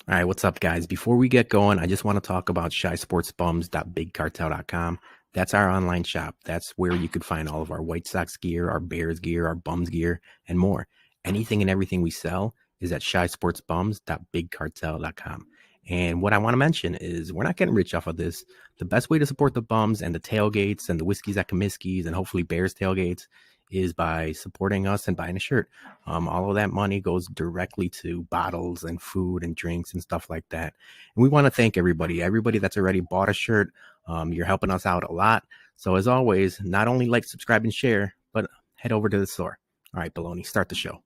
All right, what's up, guys? Before we get going, I just want to talk about shysportsbums.bigcartel.com. That's our online shop. That's where you could find all of our White Sox gear, our Bears gear, our Bums gear, and more. Anything and everything we sell is at shysportsbums.bigcartel.com. And what I want to mention is we're not getting rich off of this. The best way to support the Bums and the tailgates and the whiskeys at Comiskey's and hopefully Bears tailgates is by supporting us and buying a shirt. All of that money goes directly to bottles and food and drinks and stuff like that. And we want to thank everybody that's already bought a shirt. You're helping us out a lot. So as always, not only like, subscribe, and share, but head over to the store. All right, Baloney, start the show.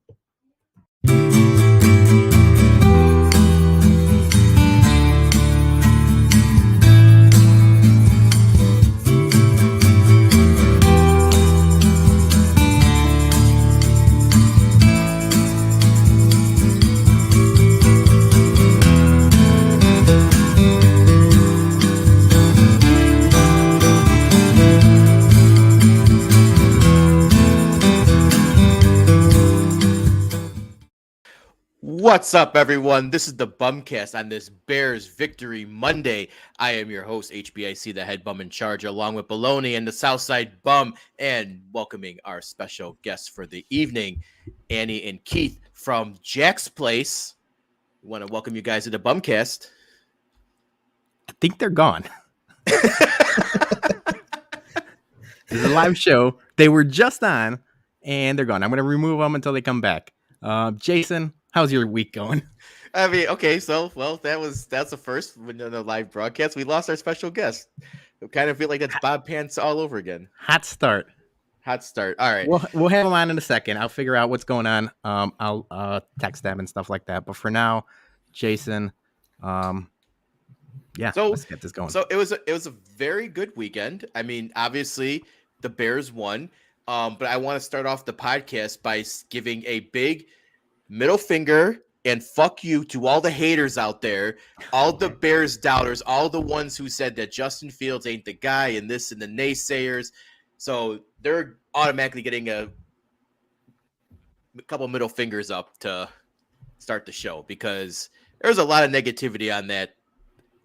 What's up, everyone? This is the BumCast on this Bears Victory Monday. I am your host, HBIC, the head bum in charge, along with Baloney and the Southside Bum, and welcoming our special guests for the evening, Annie and Keith from Jack's Place. We want to welcome you guys to the BumCast. I think they're gone. This is a live show. They were just on, and they're gone. I'm going to remove them until they come back. Jason, how's your week going? I mean, okay, so, that's the first when the live broadcast. We lost our special guest. I kind of feel like that's Bob Pants all over again. Hot start. All right. We'll have him on in a second. I'll figure out what's going on. I'll text them and stuff like that. But for now, Jason, let's get this going. So it was a very good weekend. I mean, obviously the Bears won. But I want to start off the podcast by giving a big middle finger and fuck you to all the haters out there, all the Bears doubters, all the ones who said that Justin Fields ain't the guy and this and the naysayers. So they're automatically getting a couple middle fingers up to start the show because there's a lot of negativity on that,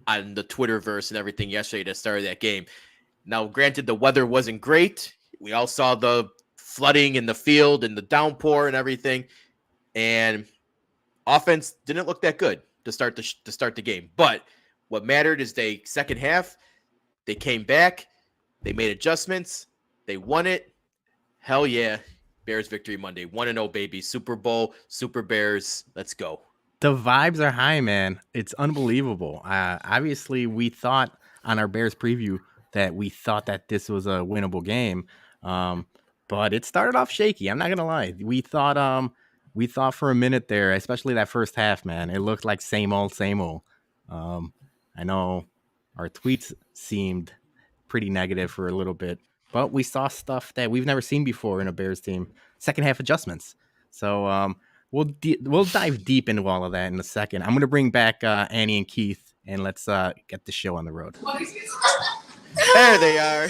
on the Twitterverse and everything yesterday that started that game. Now, granted, the weather wasn't great. We all saw the flooding in the field and the downpour and everything, and offense didn't look that good to start the game. But what mattered is second half, they came back, they made adjustments, they won it. Hell yeah, Bears Victory Monday, 1-0 baby, Super Bowl, Super Bears, let's go. The vibes are high, man. It's unbelievable. Obviously, we thought on our Bears preview that we thought that this was a winnable game. But it started off shaky. I'm not gonna lie. We thought for a minute there, especially that first half, man, it looked like same old. I know our tweets seemed pretty negative for a little bit, but we saw stuff that we've never seen before in a Bears team. Second half adjustments. So we'll dive deep into all of that in a second. I'm gonna bring back Annie and Keith, and let's get the show on the road. There they are.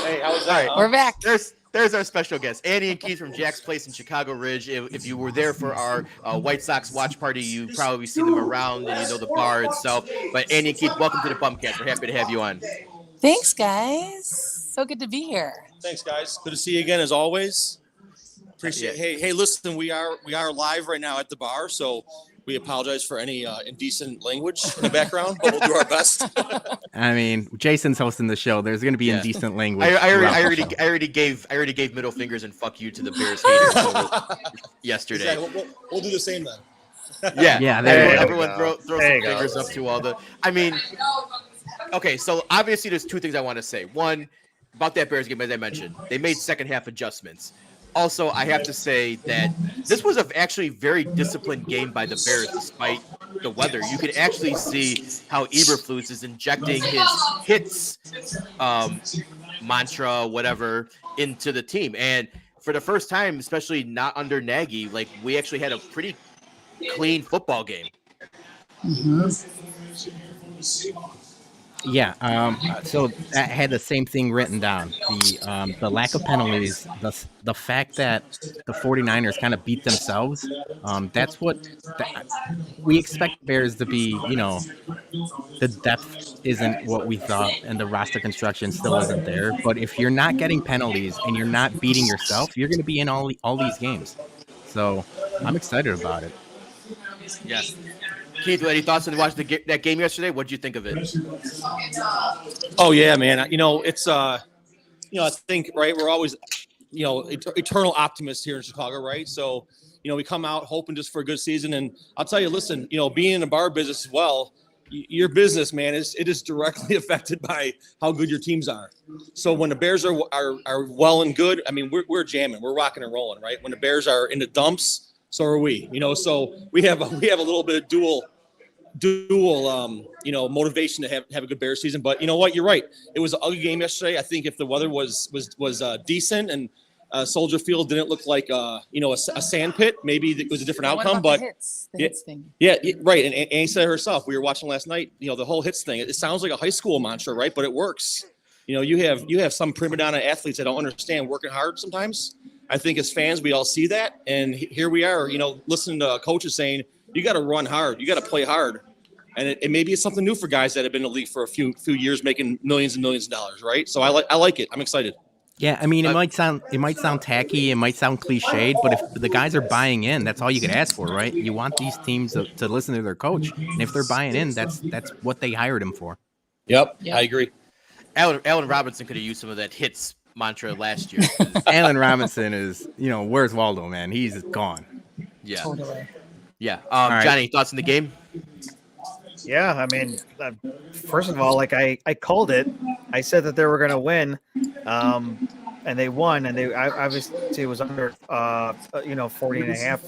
Hey, all right. We're back. There's our special guest, Annie and Keith from Jack's Place in Chicago Ridge. If you were there for our White Sox watch party, you probably seen them around and you know the bar itself. But Annie and Keith, welcome to the BumCast. We're happy to have you on. Thanks, guys. So good to be here. Thanks, guys. Good to see you again, as always. Appreciate it. Hey, listen, we are live right now at the bar, so we apologize for any indecent language in the background, but we'll do our best. I mean, Jason's hosting the show. There's going to be indecent language. I already gave middle fingers and fuck you to the Bears haters yesterday. Exactly. We'll do the same then. Yeah. Everyone throw some fingers up to all the. I mean, okay. So obviously, there's two things I want to say. One, about that Bears game, as I mentioned, they made second half adjustments. Also, I have to say that this was actually very disciplined game by the Bears, despite the weather. You could actually see how Eberflus is injecting his hits, mantra, whatever, into the team. And for the first time, especially not under Nagy, like we actually had a pretty clean football game. Mm-hmm. Yeah, so I had the same thing written down. The lack of penalties, the fact that the 49ers kind of beat themselves. That's what we expect Bears to be. The depth isn't what we thought, and the roster construction still isn't there. But if you're not getting penalties and you're not beating yourself, you're going to be in all these games. So I'm excited about it. Yeah. Keith, any thoughts on watching that game yesterday? What did you think of it? Oh yeah, man. It's I think right. We're always eternal optimists here in Chicago, right? So we come out hoping just for a good season, and I'll tell you, listen, being in the bar business as well, your business, man, it is directly affected by how good your teams are. So when the Bears are well and good, I mean, we're jamming, we're rocking and rolling, right? When the Bears are in the dumps, so are we. So we have a little bit of dual motivation to have a good Bears season. But you know what, you're right, it was an ugly game yesterday. I think if the weather was decent and Soldier Field didn't look like a sand pit, maybe it was a different outcome. But the hits thing. Yeah, right. And Annie said it herself, we were watching last night, the whole hits thing, it sounds like a high school mantra, right? But it works. You have some prima donna athletes that don't understand working hard sometimes. I think as fans, we all see that. And here we are, listening to coaches saying, you got to run hard. You got to play hard. And it maybe it's something new for guys that have been in the league for a few years, making millions and millions of dollars, right? So I like it. I'm excited. Yeah, I mean, it might sound tacky, it might sound cliched, but if the guys are buying in, that's all you could ask for, right? You want these teams to listen to their coach, and if they're buying in, that's what they hired him for. Yep. I agree. Allen Robinson could have used some of that hits mantra last year. Allen Robinson is, where's Waldo, man? He's gone. Yeah. Totally. Yeah. right. Johnny, thoughts on the game? Yeah, I mean, first of all, like I called it. I said that they were going to win, and they won. And they obviously it was under 40 and a half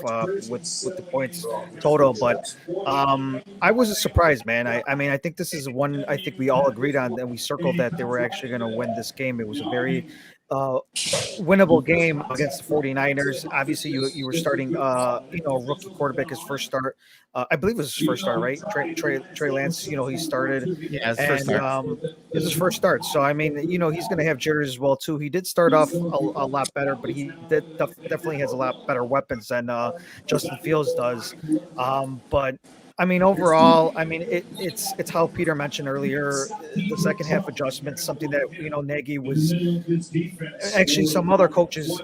with the points total. But I wasn't surprised, man. I mean, I think this is one I think we all agreed on, and we circled that they were actually going to win this game. It was a very winnable game against the 49ers. Obviously, you were starting, rookie quarterback, his first start. I believe it was his first start, right? Trey Lance, he started. Yeah, his first start. It was his first start. So, I mean, he's going to have Jared as well, too. He did start off a lot better, but he definitely has a lot better weapons than Justin Fields does. But I mean, overall, I mean, it's how Peter mentioned earlier, the second half adjustments, something that, Nagy was actually some other coaches,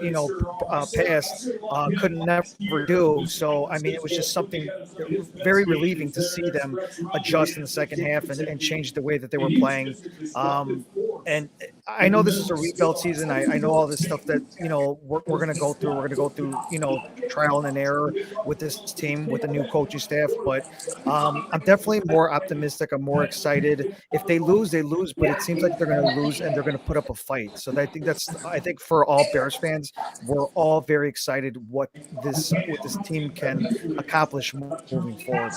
past couldn't never do. So, I mean, it was just something very relieving to see them adjust in the second half and change the way that they were playing. And I know this is a rebuild season. I know all this stuff that, we're going to go through. We're going to go through, trial and error with this team, with the new coaching staff. But I'm definitely more optimistic. I'm more excited. If they lose, they lose. But it seems like they're going to lose and they're going to put up a fight. So I think for all Bears fans, we're all very excited what this team can accomplish moving forward.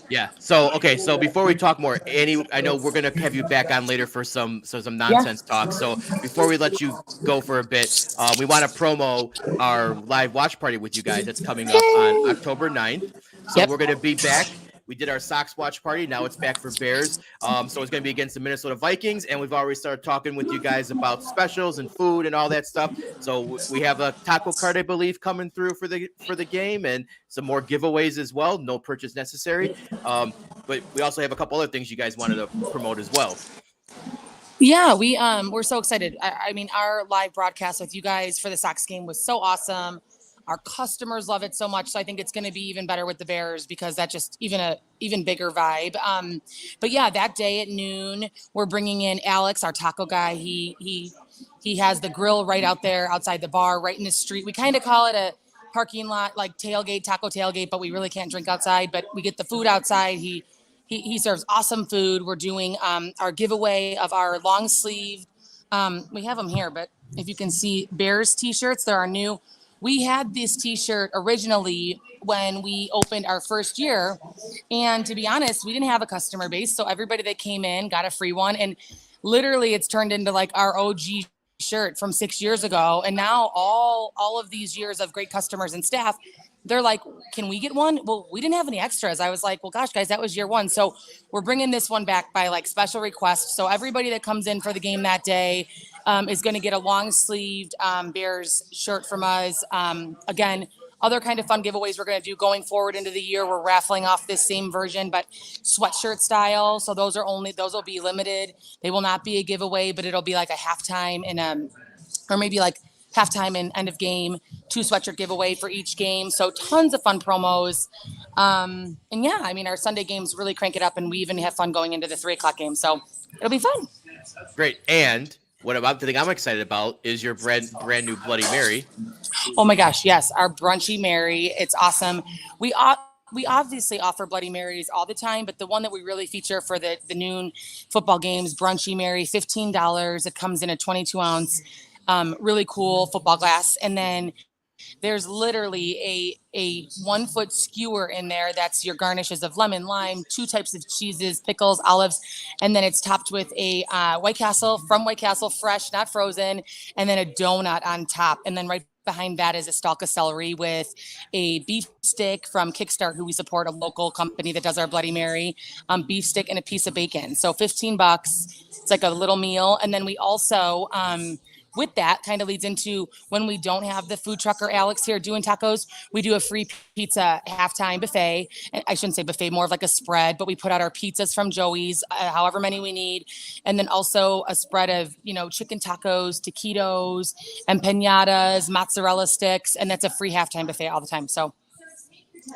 Yeah. So before we talk more, Annie, I know we're gonna have you back on later for some nonsense talk. So before we let you go for a bit, we want to promo our live watch party with you guys. That's coming up on October 9th. So we're gonna be back. We did our Sox watch party. Now it's back for Bears. So it's going to be against the Minnesota Vikings. And we've already started talking with you guys about specials and food and all that stuff. So we have a taco card, I believe, coming through for the game and some more giveaways as well. No purchase necessary. But we also have a couple other things you guys wanted to promote as well. Yeah, we're so excited. I mean, our live broadcast with you guys for the Sox game was so awesome. Our customers love it so much. So I think it's going to be even better with the Bears because that's just even bigger vibe. But yeah, that day at noon, we're bringing in Alex, our taco guy. He has the grill right out there outside the bar, right in the street. We kind of call it a parking lot, like taco tailgate, but we really can't drink outside, but we get the food outside. He serves awesome food. We're doing our giveaway of our long sleeve. We have them here, but if you can see Bears t-shirts, they're our new. We had this t-shirt originally when we opened our first year. And to be honest, we didn't have a customer base. So everybody that came in got a free one. And literally it's turned into like our OG shirt from 6 years ago. And now all of these years of great customers and staff, they're like, can we get one? Well, we didn't have any extras. I was like, well, gosh, guys, that was year one. So we're bringing this one back by like special request. So everybody that comes in for the game that day is going to get a long sleeved Bears shirt from us. Again, other kind of fun giveaways we're going to do going forward into the year. We're raffling off this same version, but sweatshirt style. So those will be limited. They will not be a giveaway, but it'll be like a halftime and or maybe like halftime and end of game, 2 sweatshirt giveaway for each game. So tons of fun promos. And yeah, I mean, our Sunday games really crank it up, and we even have fun going into the 3:00 game. So it'll be fun. Great. And the thing I'm excited about is your brand new Bloody Mary. Oh my gosh, yes, our Brunchy Mary. It's awesome. We obviously offer Bloody Marys all the time, but the one that we really feature for the noon football games, Brunchy Mary, $15. It comes in a 22-ounce, really cool football glass. And then there's literally a 1 foot skewer in there. That's your garnishes of lemon, lime, 2 types of cheeses, pickles, olives. And then it's topped with a White Castle, fresh, not frozen. And then a donut on top. And then right behind that is a stalk of celery with a beef stick from Kickstart, who we support, a local company that does our Bloody Mary, beef stick and a piece of bacon. So $15. It's like a little meal. And then we also, with that kind of leads into when we don't have the food trucker Alex here doing tacos, we do a free pizza halftime buffet. And I shouldn't say buffet, more of like a spread, but we put out our pizzas from Joey's, however many we need. And then also a spread of, chicken tacos, taquitos, empanadas, mozzarella sticks. And that's a free halftime buffet all the time. So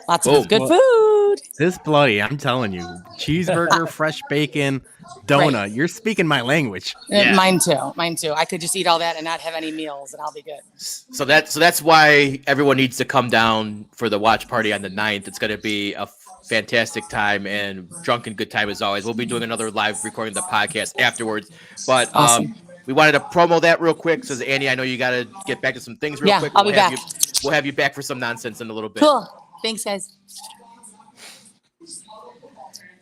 lots of good food. This Bloody, I'm telling you, cheeseburger, fresh bacon, donut. Right. You're speaking my language. Yeah. Mine too. I could just eat all that and not have any meals, and I'll be good. So that's why everyone needs to come down for the watch party on the 9th. It's going to be a fantastic time and drunken good time as always. We'll be doing another live recording of the podcast afterwards, but awesome. We wanted to promo that real quick. So Annie, I know you got to get back to some things real quick. I'll be back. We'll have you back for some nonsense in a little bit. Cool. Thanks, guys.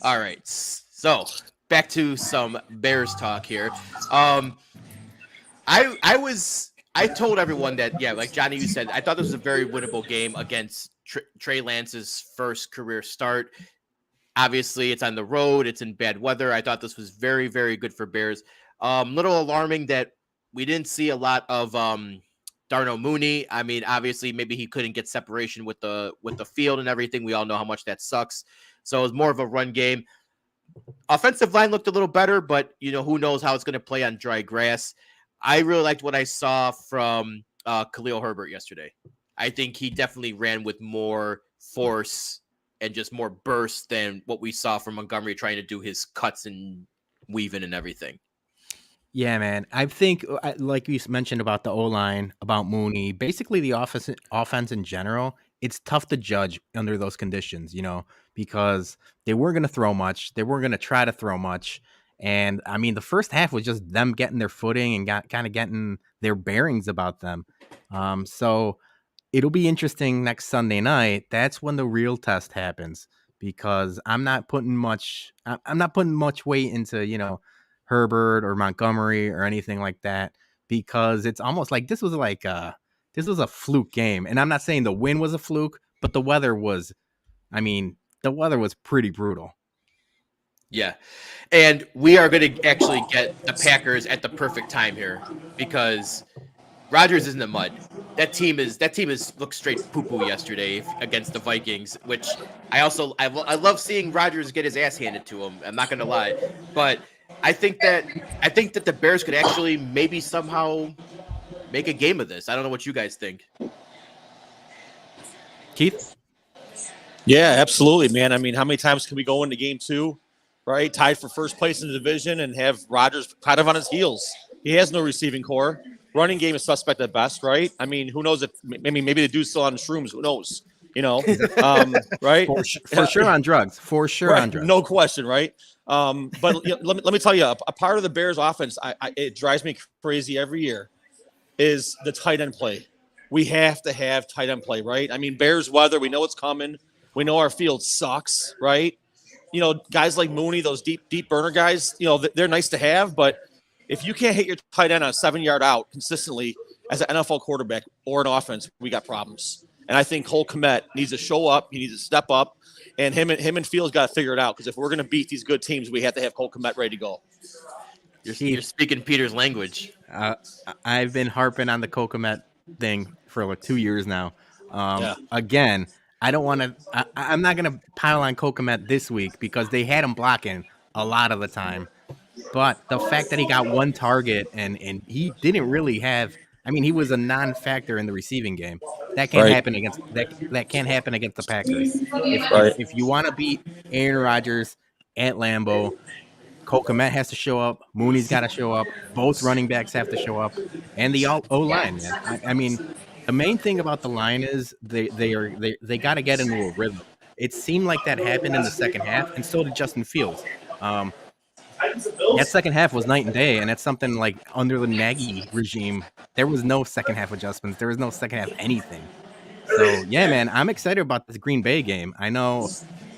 All right. So back to some Bears talk here. I told everyone that, like Johnny, you said, I thought this was a very winnable game against Trey Lance's first career start. Obviously, it's on the road. It's in bad weather. I thought this was very, very good for Bears. Little alarming that we didn't see a lot of Darnell Mooney. I mean, obviously, maybe he couldn't get separation with the field and everything. We all know how much that sucks. So it was more of a run game. Offensive line looked a little better, but who knows how it's going to play on dry grass. I really liked what I saw from Khalil Herbert yesterday. I think he definitely ran with more force and just more burst than what we saw from Montgomery trying to do his cuts and weaving and everything. Yeah, man. I think, like you mentioned about the O-line, about Mooney, basically the offense in general, it's tough to judge under those conditions, because they weren't going to throw much. They weren't going to try to throw much. And, I mean, the first half was just them getting their footing and kind of getting their bearings about them. So it'll be interesting next Sunday night. That's when the real test happens, because I'm not putting much weight into, Herbert or Montgomery or anything like that, because it's almost like this was a fluke game. And I'm not saying the win was a fluke, but the weather was pretty brutal. Yeah. And we are going to actually get the Packers at the perfect time here, because Rodgers is in the mud. That team looked straight poo-poo yesterday against the Vikings, which I love seeing Rodgers get his ass handed to him. I'm not going to lie, but I think that the Bears could actually maybe somehow make a game of this. I don't know what you guys think. Keith? Yeah, absolutely, man. I mean, how many times can we go into game 2, right? Tied for first place in the division and have Rodgers kind of on his heels. He has no receiving core. Running game is suspect at best, right? I mean, who knows if maybe the dude's still on shrooms? Who knows? Right? For sure on drugs. For sure right. on drugs. No question, right? But let me tell you, a part of the Bears offense, it drives me crazy every year, is the tight end play. We have to have tight end play, right? I mean, Bears weather, we know it's coming. We know our field sucks, right? Guys like Mooney, those deep burner guys, they're nice to have, but if you can't hit your tight end on a 7-yard out consistently as an NFL quarterback or an offense, we got problems. And I think Cole Kmet needs to show up. He needs to step up, and him and Fields got to figure it out. Because if we're going to beat these good teams, we have to have Cole Kmet ready to go. You're speaking Peter's language. I've been harping on the Cole Kmet thing for like 2 years now. Again, I don't want to. I'm not going to pile on Cole Kmet this week because they had him blocking a lot of the time. But the fact that he got one target and he didn't really have. I mean, he was a non-factor in the receiving game. That can't happen against that can't happen against the Packers. If you want to beat Aaron Rodgers at Lambeau, Cole Kmet has to show up. Mooney's got to show up. Both running backs have to show up, and the O-line, man. I mean, the main thing about the line is they got to get into a rhythm. It seemed like that happened in the second half, and so did Justin Fields. That second half was night and day, and it's something like under the Nagy regime, there was no second half adjustments. There was no second half anything. So, yeah, man, I'm excited about this Green Bay game. I know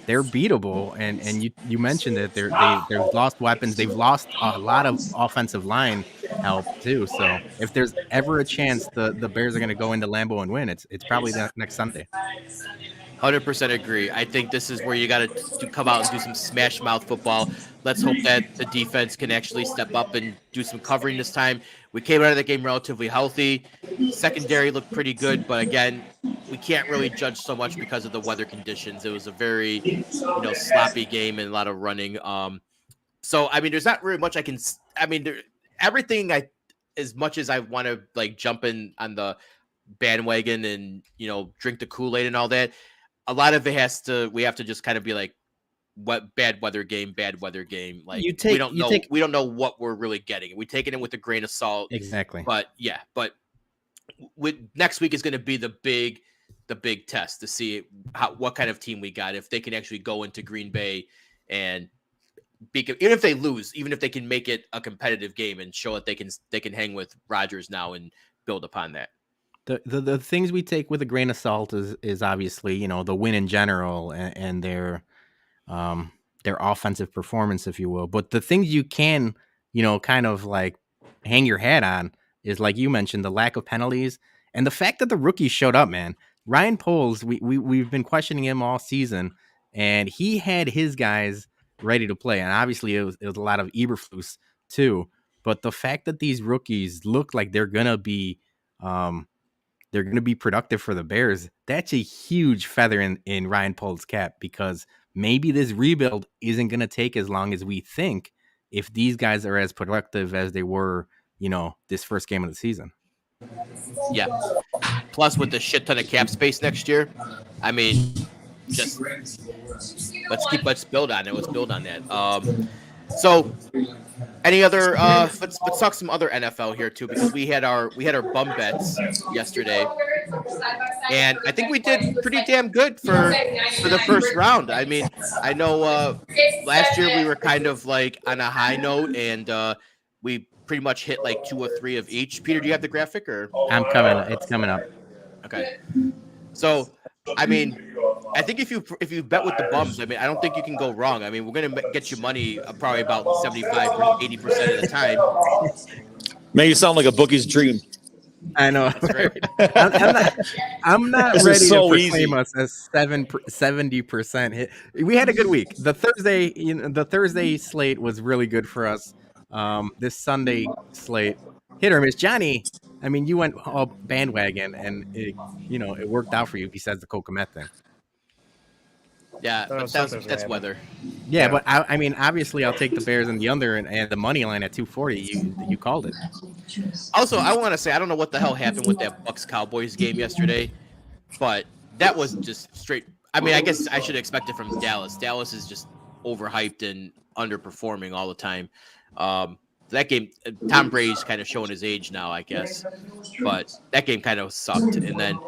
they're beatable, and you mentioned that they've lost weapons. They've lost a lot of offensive line help, too. So if there's ever a chance the Bears are going to go into Lambeau and win, it's probably next Sunday. 100% agree. I think this is where you got to come out and do some smash mouth football. Let's hope that the defense can actually step up and do some covering this time. We came out of the game relatively healthy. Secondary looked pretty good, but again, we can't really judge so much because of the weather conditions. It was a very, sloppy game and a lot of running. So I mean, there's not really much I can. I mean, everything as much as I want to like jump in on the bandwagon and drink the Kool-Aid and all that. A lot of it we have to just kind of be like, what bad weather game. Like we don't know what we're really getting. We take it in with a grain of salt. Exactly. But with next week is going to be the big test to see what kind of team we got. If they can actually go into Green Bay and even if they lose, even if they can make it a competitive game and show that they can hang with Rodgers now and build upon that. The things we take with a grain of salt is obviously the win in general and their offensive performance, if you will. But the things you can kind of like hang your hat on is, like you mentioned, the lack of penalties and the fact that the rookies showed up. Man, Ryan Poles, we've been questioning him all season, and he had his guys ready to play, and obviously it was a lot of Eberflus too. But the fact that these rookies look like they're gonna be productive for the Bears, that's a huge feather in Ryan Poles' cap, because maybe this rebuild isn't going to take as long as we think if these guys are as productive as they were, this first game of the season. Yeah. Plus, with the shit ton of cap space next year, I mean, just let's build on it. Let's build on that. So, any other? Let's talk some other NFL here too, because we had our bum bets yesterday, and I think we did pretty damn good for the first round. I mean, I know last year we were kind of like on a high note, and we pretty much hit like 2 or 3 of each. Peter, do you have the graphic or? It's coming up. Okay. So, I mean, I think if you bet with the bums, I mean, I don't think you can go wrong. I mean, we're going to get you money probably about 75-80% of the time. Man, you sound like a bookie's dream. I know. That's right. I'm not ready to proclaim us as 70% hit. We had a good week. The Thursday slate was really good for us. This Sunday slate, hit or miss. Johnny, I mean, you went all bandwagon, and it worked out for you. Besides the Cole Kmet thing. Yeah, that's weather. Yeah, but I mean, obviously, I'll take the Bears and the under and the money line at 240. You called it. Also, I want to say I don't know what the hell happened with that Bucs Cowboys game yesterday, but that was just straight. I mean, I guess I should expect it from Dallas. Dallas is just overhyped and underperforming all the time. That game, Tom Brady's kind of showing his age now, I guess. But that game kind of sucked. And then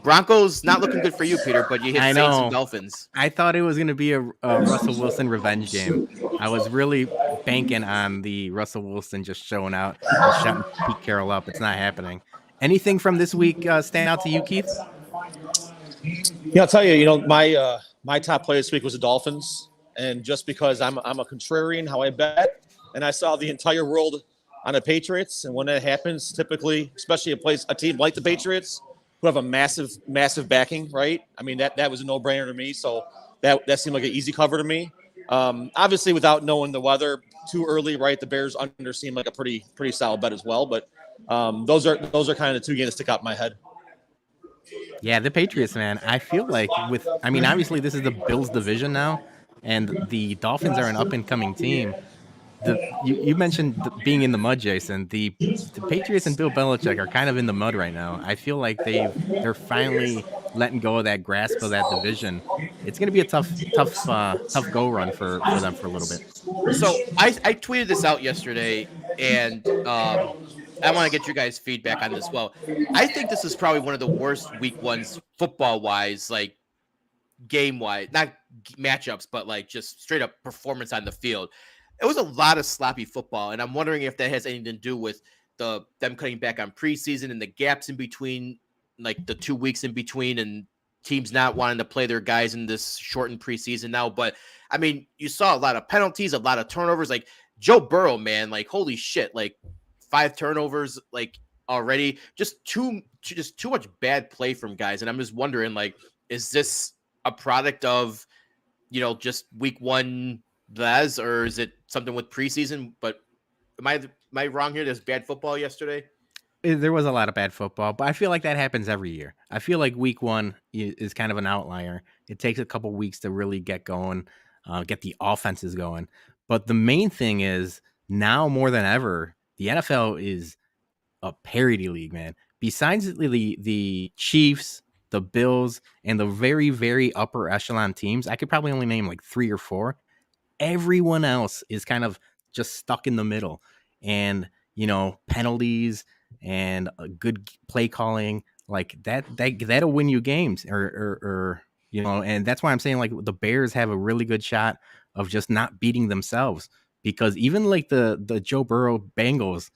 Broncos not looking good for you, Peter, but you hit Saints and Dolphins. I thought it was going to be a Russell Wilson revenge game. I was really banking on the Russell Wilson just showing out and shutting Pete Carroll up. It's not happening. Anything from this week stand out to you, Keith? Yeah, I'll tell you, my top play this week was the Dolphins. And just because I'm a contrarian how I bet, and I saw the entire world on the Patriots, and when that happens, typically, especially a team like the Patriots, who have a massive backing, right? I mean, that was a no-brainer to me. So that seemed like an easy cover to me. Obviously, without knowing the weather too early, right? The Bears under seem like a pretty solid bet as well. But those are kind of the two games that stick out in my head. Yeah, the Patriots, man. I feel like obviously this is the Bills division now, and the Dolphins are an up and coming team. You mentioned being in the mud, Jason. The Patriots and Bill Belichick are kind of in the mud right now. I feel like they're finally letting go of that grasp of that division. It's going to be a tough go run for them for a little bit. So I tweeted this out yesterday, and I want to get your guys' feedback on this. Well, I think this is probably one of the worst week ones football wise, like game wise, not matchups, but like just straight up performance on the field. It was a lot of sloppy football, and I'm wondering if that has anything to do with them cutting back on preseason and the gaps in between, like the 2 weeks in between, and teams not wanting to play their guys in this shortened preseason now. But I mean, you saw a lot of penalties, a lot of turnovers. Like Joe Burrow, man, like holy shit, like 5 turnovers, like already, just too much bad play from guys. And I'm just wondering, like, is this a product of, just week one? Or is it something with preseason? But am I wrong here? There's bad football yesterday. There was a lot of bad football, but I feel like that happens every year. I feel like week one is kind of an outlier. It takes a couple weeks to really get going, get the offenses going. But the main thing is now more than ever, the NFL is a parity league, man. Besides the Chiefs, the Bills, and the very, very upper echelon teams, I could probably only name like 3 or 4. Everyone else is kind of just stuck in the middle, and penalties and a good play calling like that'll win you games, or and that's why I'm saying like the Bears have a really good shot of just not beating themselves, because even like the Joe Burrow Bengals,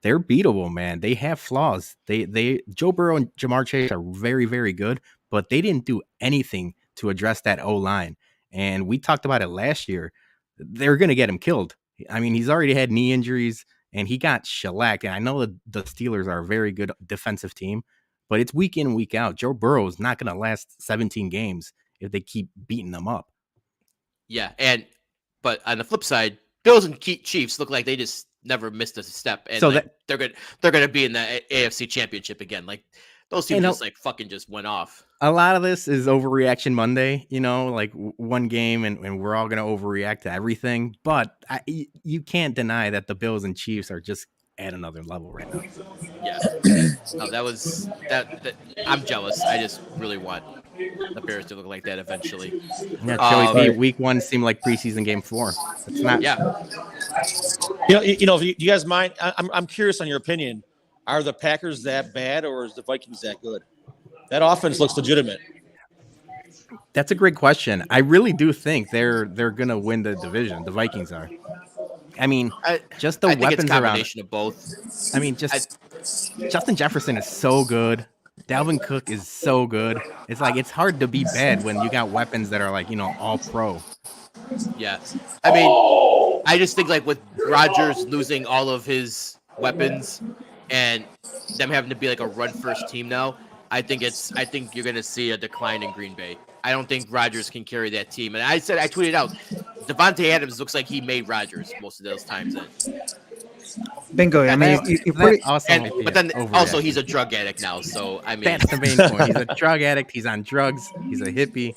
they're beatable, man. They have flaws. They Joe Burrow and Jamar Chase are very, very good, but they didn't do anything to address that O-line. And we talked about it last year. They're going to get him killed. I mean, he's already had knee injuries and he got shellacked. And I know that the Steelers are a very good defensive team, but it's week in, week out. Joe Burrow is not going to last 17 games if they keep beating them up. Yeah, but on the flip side, Bills and Chiefs look like they just never missed a step, and so they're going to be in the AFC Championship again. Like those teams just like fucking just went off. A lot of this is overreaction Monday, like one game and we're all going to overreact to everything. But you can't deny that the Bills and Chiefs are just at another level right now. Yeah. No, that was that. I'm jealous. I just really want the Bears to look like that eventually. Yeah, Joey, week 1 seemed like preseason game 4. It's not. Yeah. If you guys mind, I'm curious on your opinion. Are the Packers that bad, or is the Vikings that good? That offense looks legitimate. That's a great question. I really do think they're gonna win the division. The Vikings are. I mean, just the weapons it's a combination around. Of both. I mean, Justin Jefferson is so good. Dalvin Cook is so good. It's like it's hard to be bad when you got weapons that are like all pro. Yeah, I mean, I just think like with Rodgers losing all of his weapons and them having to be like a run first team now, I think you're going to see a decline in Green Bay. I don't think Rodgers can carry that team. And I tweeted out, Devontae Adams looks like he made Rodgers most of those times. Bingo. I mean, you're pretty awesome. But then also he's a drug addict now. So, I mean. That's the main point. He's a drug addict. He's on drugs. He's a hippie.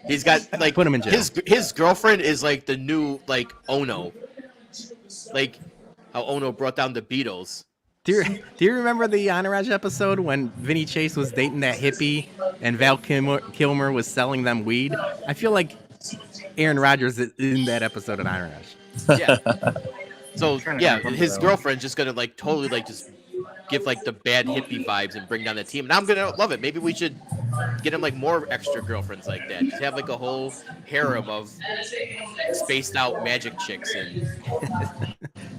He's got like. Put him in jail. His girlfriend is like the new like Ono. Like how Ono brought down the Beatles. Do you remember the Entourage episode when Vinny Chase was dating that hippie and Val Kilmer was selling them weed? I feel like Aaron Rodgers is in that episode of Entourage. Yeah. So yeah, his girlfriend's just gonna like totally like just give like the bad hippie vibes and bring down the team. And I'm gonna love it. Maybe we should get him like more extra girlfriends like that. Just have like a whole harem of spaced out magic chicks and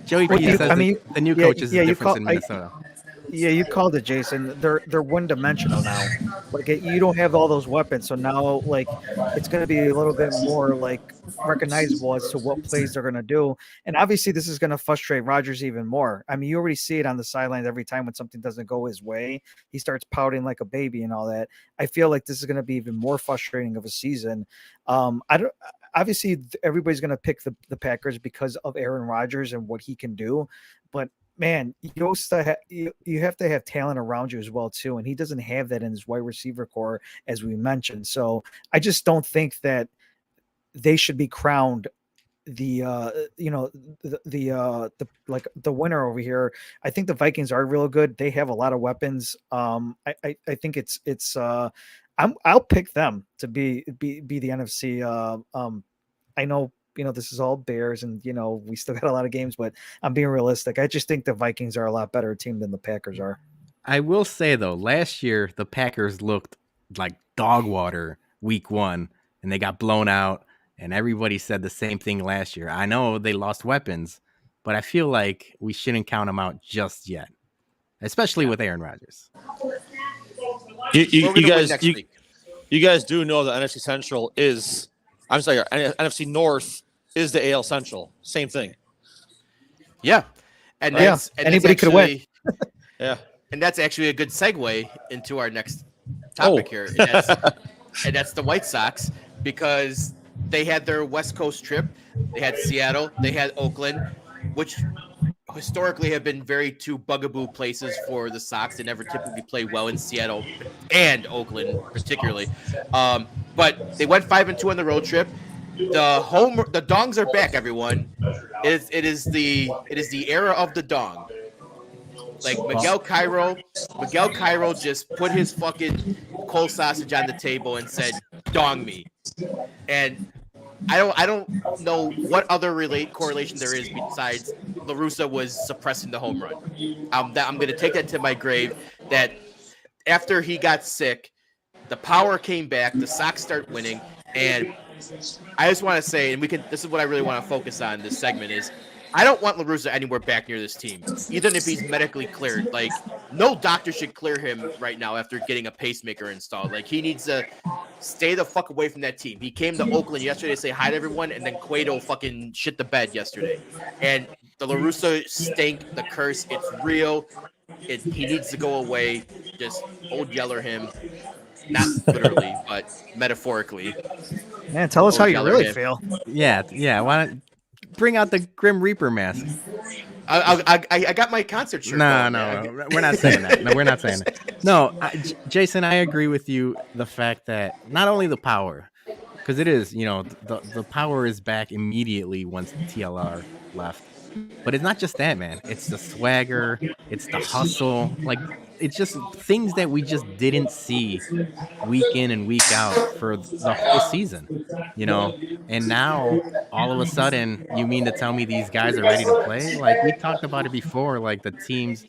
Joey P says the new coach is a difference in Minnesota. Yeah, you called it, Jason. They're one dimensional now. Like you don't have all those weapons, so now like it's going to be a little bit more like recognizable as to what plays they're going to do. And obviously, this is going to frustrate Rodgers even more. I mean, you already see it on the sidelines every time when something doesn't go his way. He starts pouting like a baby and all that. I feel like this is going to be even more frustrating of a season. I don't. Obviously, everybody's going to pick the Packers because of Aaron Rodgers and what he can do, but man, you have to have talent around you as well too, and he doesn't have that in his wide receiver core, as we mentioned. So I just don't think that they should be crowned the winner over here. I think the Vikings are real good. They have a lot of weapons. I think I'll pick them to be the NFC. I know this is all Bears, and we still got a lot of games, but I'm being realistic. I just think the Vikings are a lot better team than the Packers are. I will say though, last year the Packers looked like dog water week 1, and they got blown out. And everybody said the same thing last year. I know they lost weapons, but I feel like we shouldn't count them out just yet, especially with Aaron Rodgers. You guys do know that NFC Central is, I'm sorry, NFC North is the AL Central. Same thing. Yeah. And that's, anybody could win. Yeah. And that's actually a good segue into our next topic here. And that's the White Sox, because they had their West Coast trip. They had Seattle. They had Oakland, which historically have been two bugaboo places for the Sox. They never typically play well in Seattle and Oakland, particularly. But they went 5-2 on the road trip. The dongs are back, everyone. It is the era of the dong. Like Miguel Cairo just put his fucking cold sausage on the table and said, "Dong me." And I don't know what other correlation there is besides La Russa was suppressing the home run. I'm going to take that to my grave. That after he got sick, the power came back. The Sox start winning, and I just want to say, and this is what I really want to focus on this segment is, I don't want La Russa anywhere back near this team, even if he's medically cleared. Like, no doctor should clear him right now after getting a pacemaker installed. Like, he needs to stay the fuck away from that team. He came to Oakland yesterday to say hi to everyone, and then Cueto fucking shit the bed yesterday. And the La Russa stink, the curse, it's real. He needs to go away. Just old yeller him. Not literally, but metaphorically. Man, tell us how you really feel. Yeah. Why don't bring out the Grim Reaper mask? I got my concert shirt. No, we're not saying that. No, we're not saying that. No, Jason, I agree with you. The fact that not only the power, because it is, the power is back immediately once TLR left. But it's not just that, man. It's the swagger. It's the hustle. Like, it's just things that we just didn't see week in and week out for the whole season, And now, all of a sudden, you mean to tell me these guys are ready to play? Like, we talked about it before, like the teams,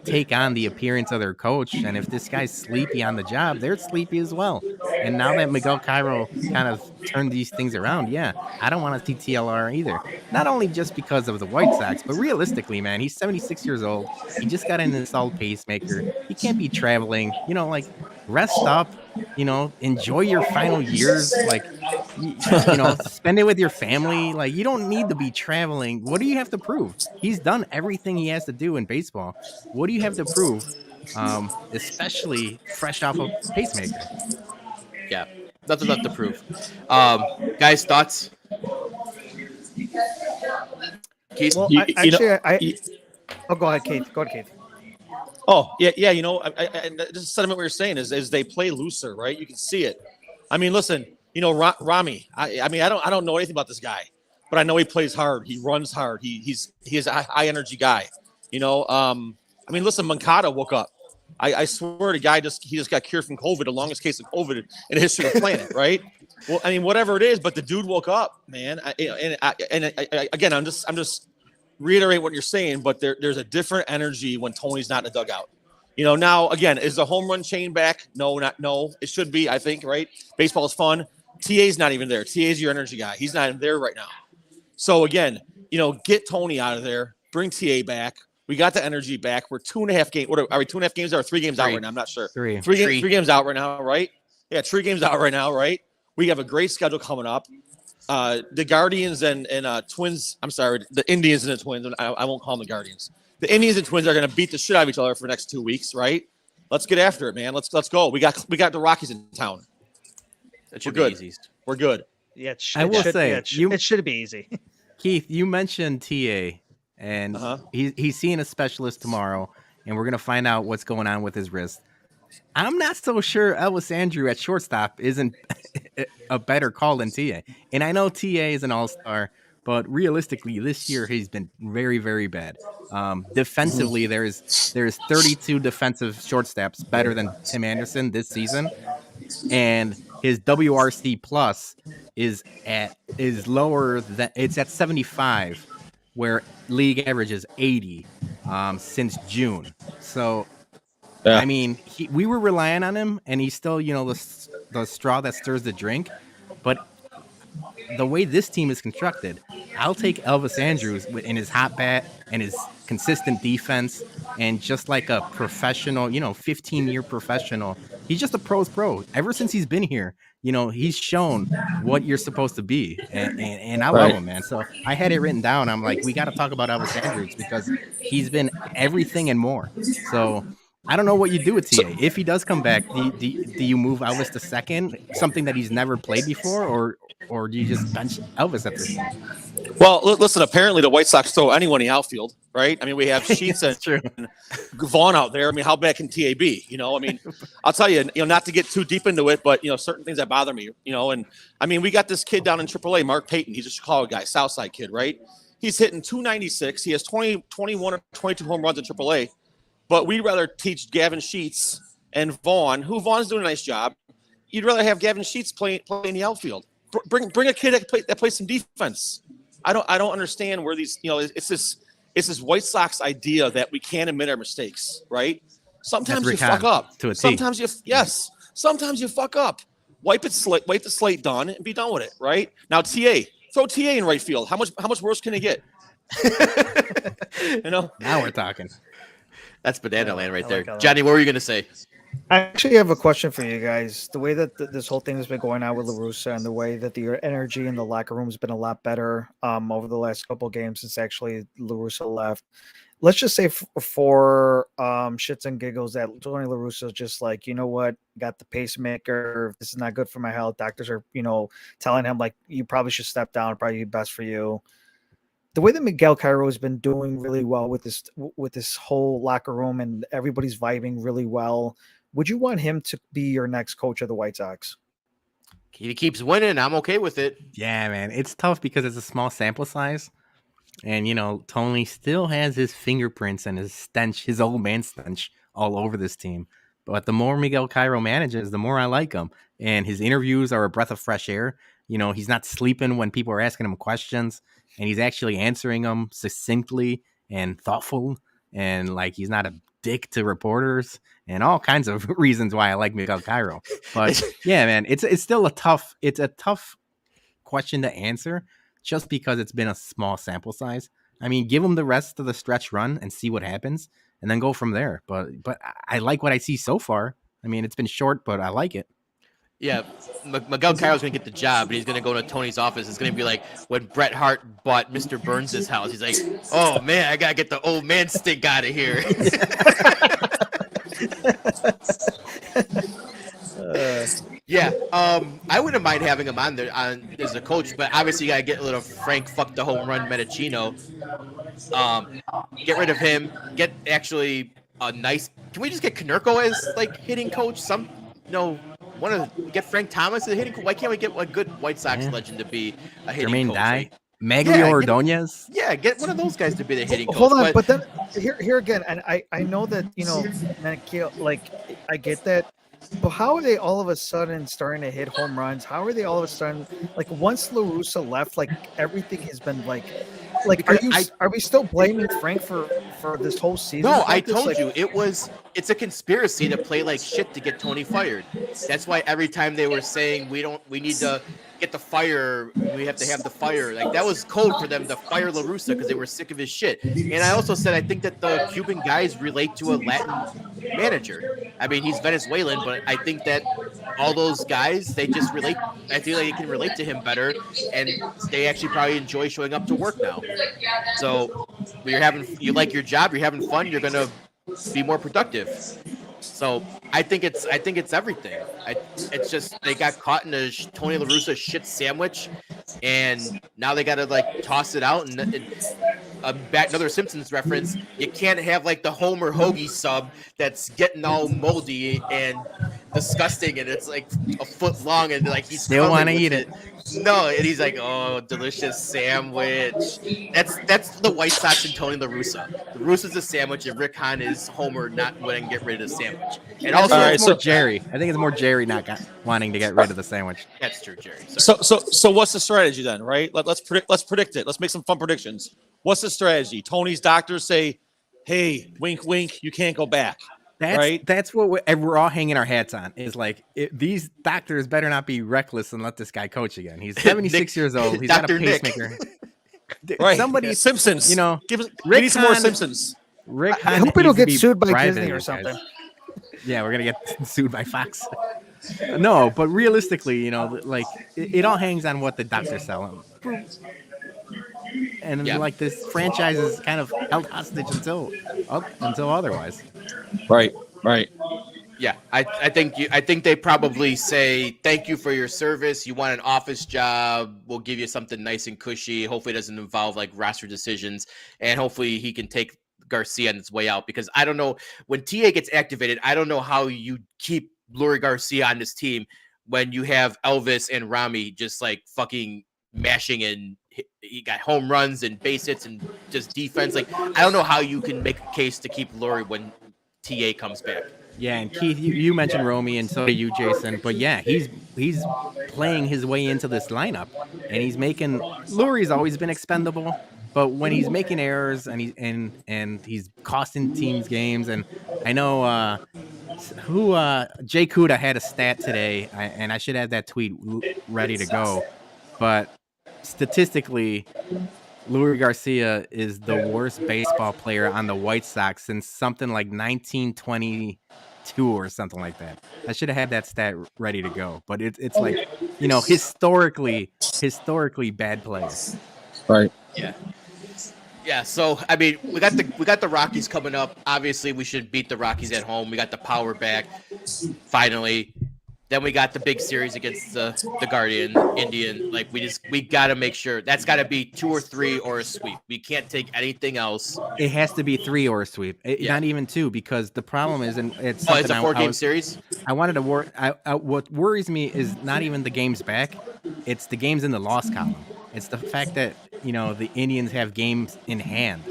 take on the appearance of their coach. And if this guy's sleepy on the job, they're sleepy as well. And now that Miguel Cairo kind of turned these things around, I don't want to see TLR either. Not only just because of the White Sox, but realistically, man, he's 76 years old. He just got an installed pacemaker. He can't be traveling, rest up, enjoy your final years. Like, spend it with your family. Like, you don't need to be traveling. What do you have to prove? He's done everything he has to do in baseball. What do you have to prove? Especially fresh off a pacemaker. Yeah, nothing left to prove. Guys, thoughts? Keith? Well, go ahead, Keith. Go ahead, Keith. Oh, yeah. This is sentiment we were saying is they play looser, right? You can see it. I mean, listen, Rami. I don't know anything about this guy, but I know he plays hard. He runs hard. He's a high energy guy. Listen, Moncada woke up. I swear the guy he just got cured from COVID, the longest case of COVID in the history of the planet, right? Well, I mean, whatever it is, but the dude woke up, man. Again, I'm just reiterate what you're saying, but there's a different energy when Tony's not in the dugout. Now again, is the home run chain back? No. It should be, I think, right? Baseball is fun. TA's not even there. TA's your energy guy. He's not even there right now. So again, get Tony out of there, bring TA back. We got the energy back. We're 2.5 games. What are we? 2.5 games or 3 games out right now? I'm not sure. Three. Three games out right now, right? Yeah, 3 games out right now, right? We have a great schedule coming up. The Guardians and Twins. I'm sorry, the Indians and the Twins. I won't call them the Guardians. The Indians and Twins are going to beat the shit out of each other for the next 2 weeks, right? Let's get after it, man. Let's go. We got the Rockies in town. That should We're be good. easy. We're good. Yeah, I will say, it should be easy. Keith, you mentioned TA, and he's seeing a specialist tomorrow, and we're gonna find out what's going on with his wrist. I'm not so sure Elvis Andrew at shortstop isn't a better call than TA. And I know TA is an all-star, but realistically, this year he's been very, very bad. Defensively, there's 32 defensive shortstops better than Tim Anderson this season, and his WRC plus is lower than it's at 75, where league average is 80 since June. So. Yeah. I mean, we were relying on him, and he's still, the straw that stirs the drink. But the way this team is constructed, I'll take Elvis Andrews in his hot bat and his consistent defense, and just like a professional, 15-year professional. He's just a pro's pro. Ever since he's been here, he's shown what you're supposed to be, and I love him, man. So I had it written down. I'm like, we got to talk about Elvis Andrews because he's been everything and more. So. I don't know what you do with TA. If he does come back, do you move Elvis to second, something that he's never played before, or do you just bench Elvis at this point? Well, listen, apparently the White Sox throw anyone in the outfield, right? I mean, we have Sheets and Vaughn out there. I mean, how bad can TA be? I mean, I'll tell you, not to get too deep into it, but, certain things that bother me, and I mean, we got this kid down in AAA, Mark Payton. He's a Chicago guy, Southside kid, right? He's hitting 296. He has 21 or 22 home runs in AAA. But we'd rather teach Gavin Sheets and Vaughn's doing a nice job. You'd rather have Gavin Sheets play in the outfield. Bring a kid that plays some defense. I don't understand where these, it's this White Sox idea that we can't admit our mistakes, right? Sometimes you fuck up. Sometimes you fuck up. Wipe the slate done and be done with it, right? Now throw TA in right field. How much worse can it get? Now we're talking. That's banana land right there. Johnny, what were you going to say? I actually have a question for you guys. The way that this whole thing has been going on with La Russa, and the way that the energy in the locker room has been a lot better over the last couple of games since actually La Russa left. Let's just say for shits and giggles that Tony La Russa is just like, you know what, got the pacemaker. This is not good for my health. Doctors are, telling him like, you probably should step down. Probably best for you. The way that Miguel Cairo has been doing really well with this whole locker room, and everybody's vibing really well, would you want him to be your next coach of the White Sox? He keeps winning. I'm okay with it. Yeah, man. It's tough because it's a small sample size. And, Tony still has his fingerprints and his stench, his old man stench all over this team. But the more Miguel Cairo manages, the more I like him. And his interviews are a breath of fresh air. He's not sleeping when people are asking him questions. And he's actually answering them succinctly and thoughtful, and like he's not a dick to reporters, and all kinds of reasons why I like Miguel Cairo. But yeah, man, it's still a tough question to answer just because it's been a small sample size. I mean, give him the rest of the stretch run and see what happens, and then go from there. But I like what I see so far. I mean, it's been short, but I like it. Yeah, Miguel Cairo's going to get the job, but he's going to go to Tony's office. It's going to be like when Bret Hart bought Mr. Burns' house. He's like, oh, man, I got to get the old man stink out of here. Yeah, I wouldn't mind having him on there as a coach, but obviously you got to get a little Frank fuck the home run Medicino. Get rid of him. Get actually a nice – can we just get Konerko as, like, hitting coach? Get Frank Thomas as a hitting coach. Why can't we get a good White Sox legend to be a hitting coach? Jermaine Dye? Maglio Ordonez? Yeah, get one of those guys to be the hitting coach. Hold on, but then here again, and I know that, like, I get that. But how are they all of a sudden starting to hit home runs? How are they all of a sudden, like, once La Russa left, like, everything has been like are we still blaming Frank for this whole season? No, I told you it's a conspiracy to play like shit to get Tony fired. That's why every time they were saying we need to get the fire. We have to have the fire. Like that was code for them to fire La Russa because they were sick of his shit. And I also said I think that the Cuban guys relate to a Latin manager. I mean, he's Venezuelan, but I think that all those guys, they just relate. I feel like they can relate to him better, and they actually probably enjoy showing up to work now. So you like your job, you're having fun, you're gonna be more productive. So I think it's everything. It's just they got caught in a Tony La Russa shit sandwich, and now they got to like toss it out. And back another Simpsons reference. You can't have like the Homer Hoagie sub that's getting all moldy and disgusting, and it's like a foot long, and like he's Still want to eat it. No, and he's like, "Oh, delicious sandwich." That's the White Sox and Tony La Russa. The Russa's a sandwich, and Rick Hahn is Homer not wanting to get rid of the sandwich. And also, it's more Jerry. I think it's more Jerry not wanting to get rid of the sandwich. That's true, Jerry. Sorry. So what's the strategy then, right? Let's predict it. Let's make some fun predictions. What's the strategy? Tony's doctors say, "Hey, wink, wink, you can't go back." That's what we're all hanging our hats on. Is like these doctors better not be reckless and let this guy coach again. He's 76 years old. He's got a pacemaker. Right. Somebody, Simpsons. You know, we need some more Simpsons. Rick I hope we don't get sued by Disney or something. Yeah, we're gonna get sued by Fox. No, but realistically, you know, like it all hangs on what the doctors sell them. And like this franchise is kind of held hostage until otherwise. Right. Yeah, I think they probably say thank you for your service. You want an office job? We'll give you something nice and cushy. Hopefully, it doesn't involve like roster decisions, and hopefully he can take Garcia on its way out. Because I don't know when TA gets activated, I don't know how you keep Lurie Garcia on this team when you have Elvis and Rami just like fucking mashing and he got home runs and base hits and just defense. Like I don't know how you can make a case to keep Lurie when TA comes back. Yeah, and Keith, you mentioned Romy, and so do you, Jason. But yeah, he's playing his way into this lineup, and he's making. Lurie's always been expendable, but when he's making errors and he's costing teams games, and I know Jay Kuda had a stat today, and I should have that tweet ready to go, but statistically, Lurie Garcia is the worst baseball player on the White Sox since something like 1922 or something like that. I should have had that stat ready to go, but it's like, you know, historically bad players. Right. Yeah. So I mean, we got the Rockies coming up. Obviously, we should beat the Rockies at home. We got the power back finally. Then we got the big series against the Indian. Like we got to make sure that's got to be 2 or 3 or a sweep. We can't take anything else. It has to be 3 or a sweep. Not even 2, because the problem is, and it's it's a 4-game series. I wanted to what worries me is not even the games back. It's the games in the loss column. It's the fact that, you know, the Indians have games in hand,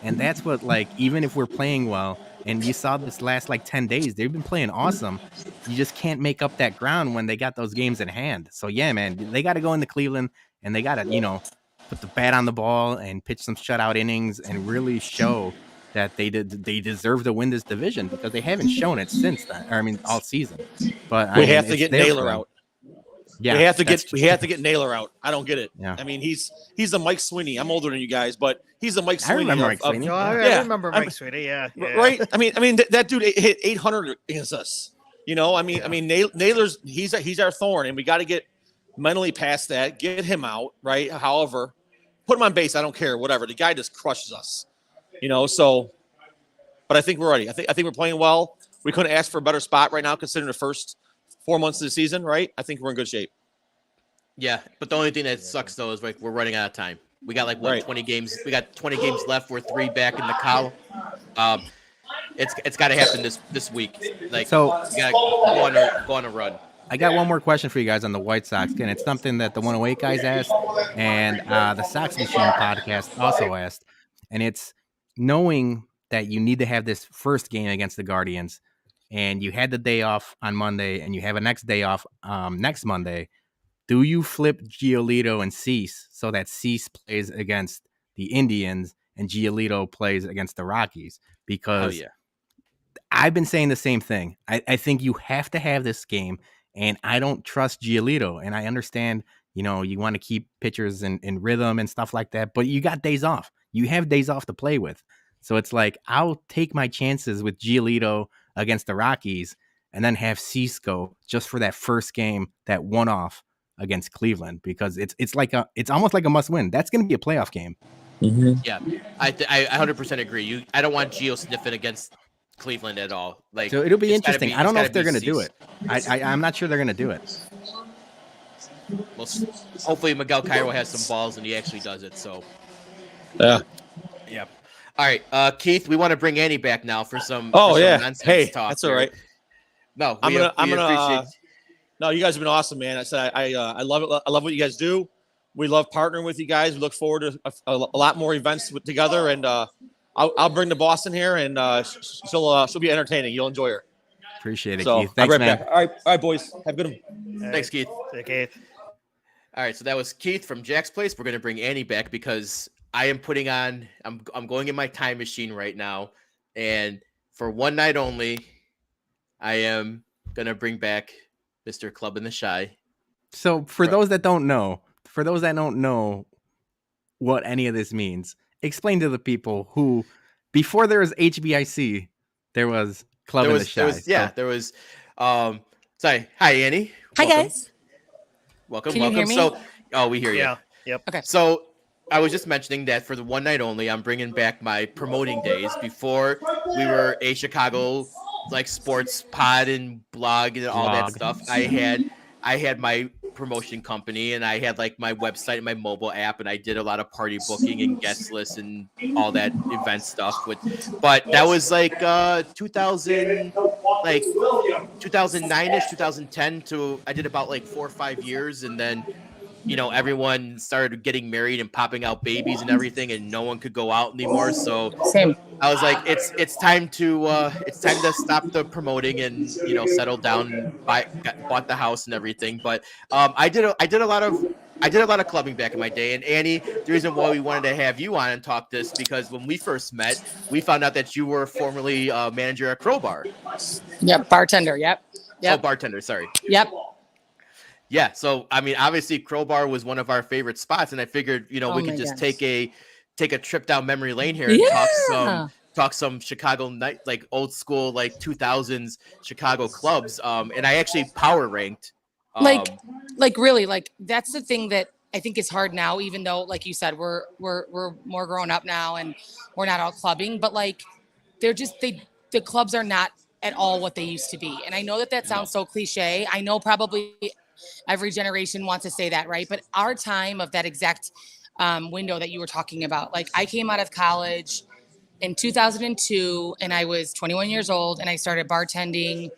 and that's what, like, even if we're playing well. And you saw this last like 10 days, they've been playing awesome. You just can't make up that ground when they got those games in hand. So yeah, man, they got to go into Cleveland and they got to, you know, put the bat on the ball and pitch some shutout innings and really show that they deserve to win this division, because they haven't shown it since then. I mean, all season. But we have to get Naylor out. Yeah, we have to get Naylor out. I don't get it. Yeah. I mean, he's the Mike Sweeney. I'm older than you guys, but he's the Mike Sweeney. I remember Mike Sweeney. I remember Mike Sweeney. Yeah. Right. I mean that dude hit 800 against us. You know, I mean Naylor's he's our thorn, and we got to get mentally past that. Get him out, right? However, put him on base. I don't care. Whatever. The guy just crushes us. You know. So, but I think we're ready. I think we're playing well. We couldn't ask for a better spot right now, considering the first 4 months of the season, right? I think we're in good shape. Yeah, but the only thing that sucks though is like we're running out of time. We got like 20 games. We got 20 games left. We're 3 back in the column. It's got to happen this week. Like, so you gotta go on a run. I got one more question for you guys on the White Sox, and it's something that the 108 guys asked, and the Sox Machine podcast also asked, and it's knowing that you need to have this first game against the Guardians, and you had the day off on Monday, and you have a next day off next Monday. Do you flip Giolito and Cease so that Cease plays against the Indians and Giolito plays against the Rockies? Because I've been saying the same thing. I think you have to have this game, and I don't trust Giolito. And I understand, you want to keep pitchers in rhythm and stuff like that, but you got days off. You have days off to play with. So it's like, I'll take my chances with Giolito against the Rockies and then have Cisco just for that first game, that one-off against Cleveland, because it's almost like a must win. That's going to be a playoff game. Mm-hmm. Yeah, I 100% agree. I don't want Gio sniffing against Cleveland at all. Like, So it'll be interesting. I don't know if they're going to do it. I'm not sure they're going to do it. Well, hopefully Miguel Cairo has some balls and he actually does it. So, Yeah. All right, Keith, we want to bring Annie back now for some. Oh, for some yeah. nonsense Hey, talk that's all here. right. No, I'm we gonna appreciate. no, you guys have been awesome, man. I said I love it. I love what you guys do. We love partnering with you guys. We look forward to a lot more events together, and I'll bring the Boston here, and she'll be entertaining. You'll enjoy her. Appreciate it, So Keith. Thanks, I'll be right man. back. All right, boys. Have a good one. Thanks, Keith. Keith. All right, so that was Keith from Jack's Place. We're gonna bring Annie back because I am putting on. I'm going in my time machine right now, and for one night only, I am gonna bring back Mr. ClubInTheChi. So for those that don't know what any of this means, explain to the people who, before there was HBIC, there was ClubInTheChi. There was. Sorry. Hi, Annie. Hi, Welcome. guys. Welcome. Can you hear me? So, we hear you. Yeah. Yep. Okay. So I was just mentioning that for the one night only, I'm bringing back my promoting days. Before we were a Chicago sports pod and blog and all that stuff. I had my promotion company and I had my website and my mobile app, and I did a lot of party booking and guest lists and all that event stuff but that was 2009ish, 2010 to I did about 4 or 5 years, and then everyone started getting married and popping out babies and everything, and no one could go out anymore. So Same. I was like, it's time to stop the promoting and settle down and bought the house and everything. But I did a lot of clubbing back in my day. And Annie, the reason why we wanted to have you on and talk this because when we first met, we found out that you were formerly manager at Crowbar. Yep. Bartender. Yep. Oh, bartender. Sorry. Yep. Yeah, so I mean, obviously, Crowbar was one of our favorite spots, and I figured, we could just take a trip down memory lane here and talk some Chicago night, old school, 2000s Chicago clubs. And I actually power ranked. Really, that's the thing that I think is hard now, even though, like you said, we're more grown up now and we're not out clubbing, but the clubs are not at all what they used to be. And I know that sounds so cliche. I know probably every generation wants to say that, right? But our time of that exact window that you were talking about, I came out of college in 2002 and I was 21 years old and I started bartending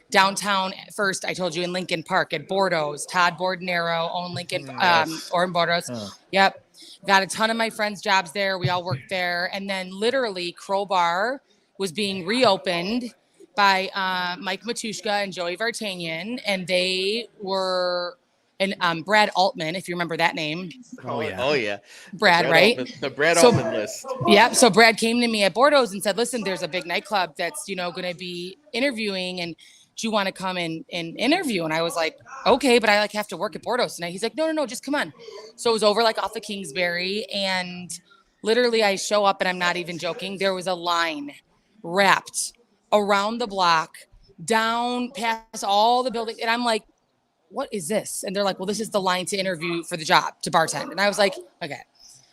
downtown. First, I told you in Lincoln Park at Bordeaux's. Todd Bordenero owned Lincoln or Bordeaux's. Oh. Yep. Got a ton of my friends' jobs there. We all worked there. And then literally Crowbar was being reopened by Mike Matushka and Joey Vartanian, and they were and Brad Altman, if you remember that name. Oh yeah, Brad, right? Altman, the Brad Altman list. Yeah. So Brad came to me at Bordeaux's and said, "Listen, there's a big nightclub that's going to be interviewing, and do you want to come and interview?" And I was like, "Okay, but I have to work at Bordeaux's tonight." He's like, "No, just come on." So it was over off of Kingsbury, and literally I show up, and I'm not even joking. There was a line wrapped around the block, down past all the buildings. And I'm like, what is this? And they're like, well, this is the line to interview for the job to bartend. And I was like, okay,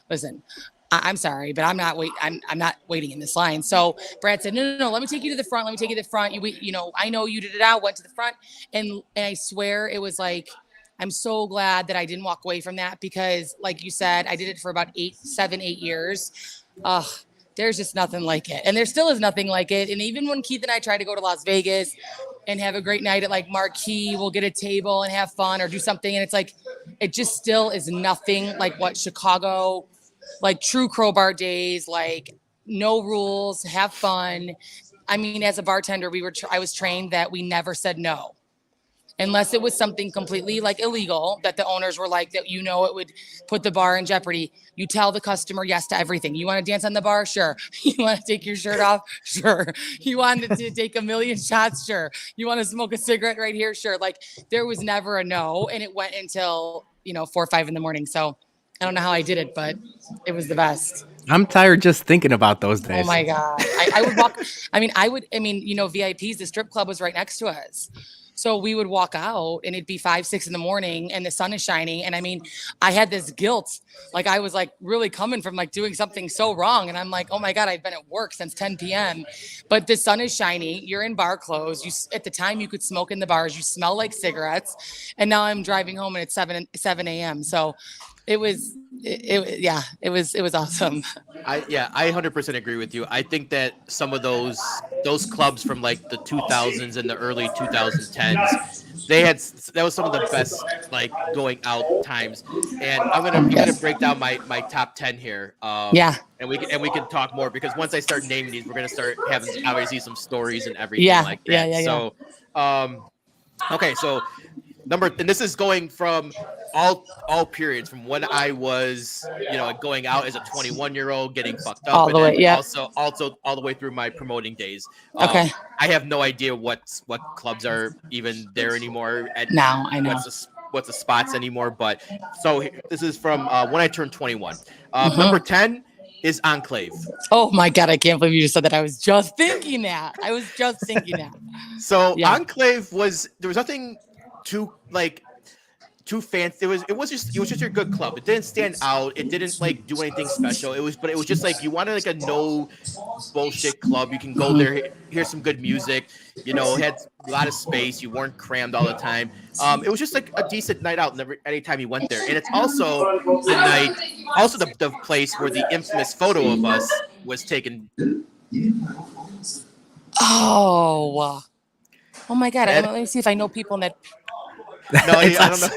listen, I'm sorry, but I'm not waiting in this line. So Brad said, no, let me take you to the front. I know you did it out, went to the front. And I swear it was I'm so glad that I didn't walk away from that because like you said, I did it for about 8 years. There's just nothing like it. And there still is nothing like it. And even when Keith and I tried to go to Las Vegas and have a great night at Marquee, we'll get a table and have fun or do something. And it's it just still is nothing like what Chicago, true Crowbar days, no rules, have fun. I mean, as a bartender, I was trained that we never said no. Unless it was something completely illegal that the owners were that it would put the bar in jeopardy. You tell the customer yes to everything. You want to dance on the bar? Sure. You want to take your shirt off? Sure. You wanted to take 1,000,000 shots? Sure. You want to smoke a cigarette right here? Sure. There was never a no. And it went until 4 or 5 in the morning. So I don't know how I did it, but it was the best. I'm tired just thinking about those days. Oh my God. I would walk. VIPs, the strip club was right next to us. So we would walk out and it'd be 5, 6 in the morning and the sun is shining. And I had this guilt. Like I was like really coming from like doing something so wrong. And I'm like, oh my God, I've been at work since 10 p.m. But the sun is shining. You're in bar clothes. At the time you could smoke in the bars. You smell like cigarettes. And now I'm driving home and it's 7 a.m. So it was awesome. I 100% agree with you. I think that some of those clubs from like the 2000s and the early 2010s, that was some of the best like going out times. And I'm gonna break down my top 10 here. And we can talk more because once I start naming these, we're gonna start having obviously some stories and everything like that. So okay, so and this is going from all periods, from when I was going out as a 21-year-old getting fucked up, all the way, also all the way through my promoting days. Okay. I have no idea what clubs are even there anymore. Now I know what's the spots anymore. But so this is from when I turned 21. Number 10 is Enclave. Oh my God, I can't believe you just said that. I was just thinking that. So Enclave there was nothing too fancy. It was just your good club. It didn't stand out. It didn't like do anything special. It was just like you wanted like a no bullshit club. You can go there, hear some good music. It had a lot of space. You weren't crammed all the time. It was just like a decent night out anytime you went there. And it's also the place where the infamous photo of us was taken. Oh my God. Let me see if I know people in that. No, I don't know.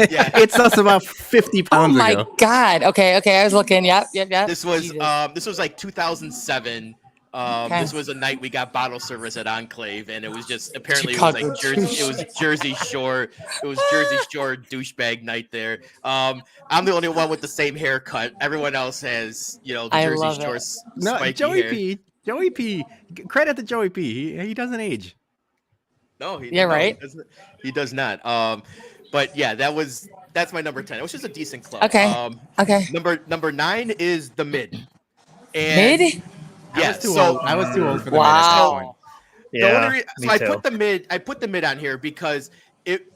Yeah, it's us about 50 pounds ago. Oh my God. Okay. I was looking. Yep. This was like 2007. This was a night we got bottle service at Enclave, and it was just apparently Jersey Shore. It was Jersey Shore douchebag night there. I'm the only one with the same haircut. Everyone else has the Jersey Shore spiky hair. Joey P. Credit to Joey P. He doesn't age. No, right. He does not. But yeah, that's my number 10. It was just a decent club. Okay. Okay. Number 9 is the Mid. And Mid? Yeah. I was too old for the wow. Mid at that point. Yeah. I put the Mid on here because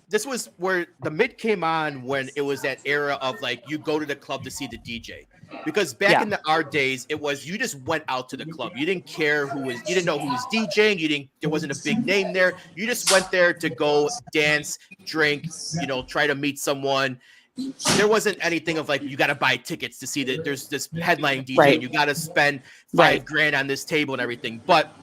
this was where the Mid came on when it was that era of like you go to the club to see the DJ. Because back in our days, it was you just went out to the club. You didn't care you didn't know who was DJing. There wasn't a big name there. You just went there to go dance, drink, try to meet someone. There wasn't anything of like you got to buy tickets to see that there's this headline DJ. Right. You got to spend $5,000 on this table and everything. But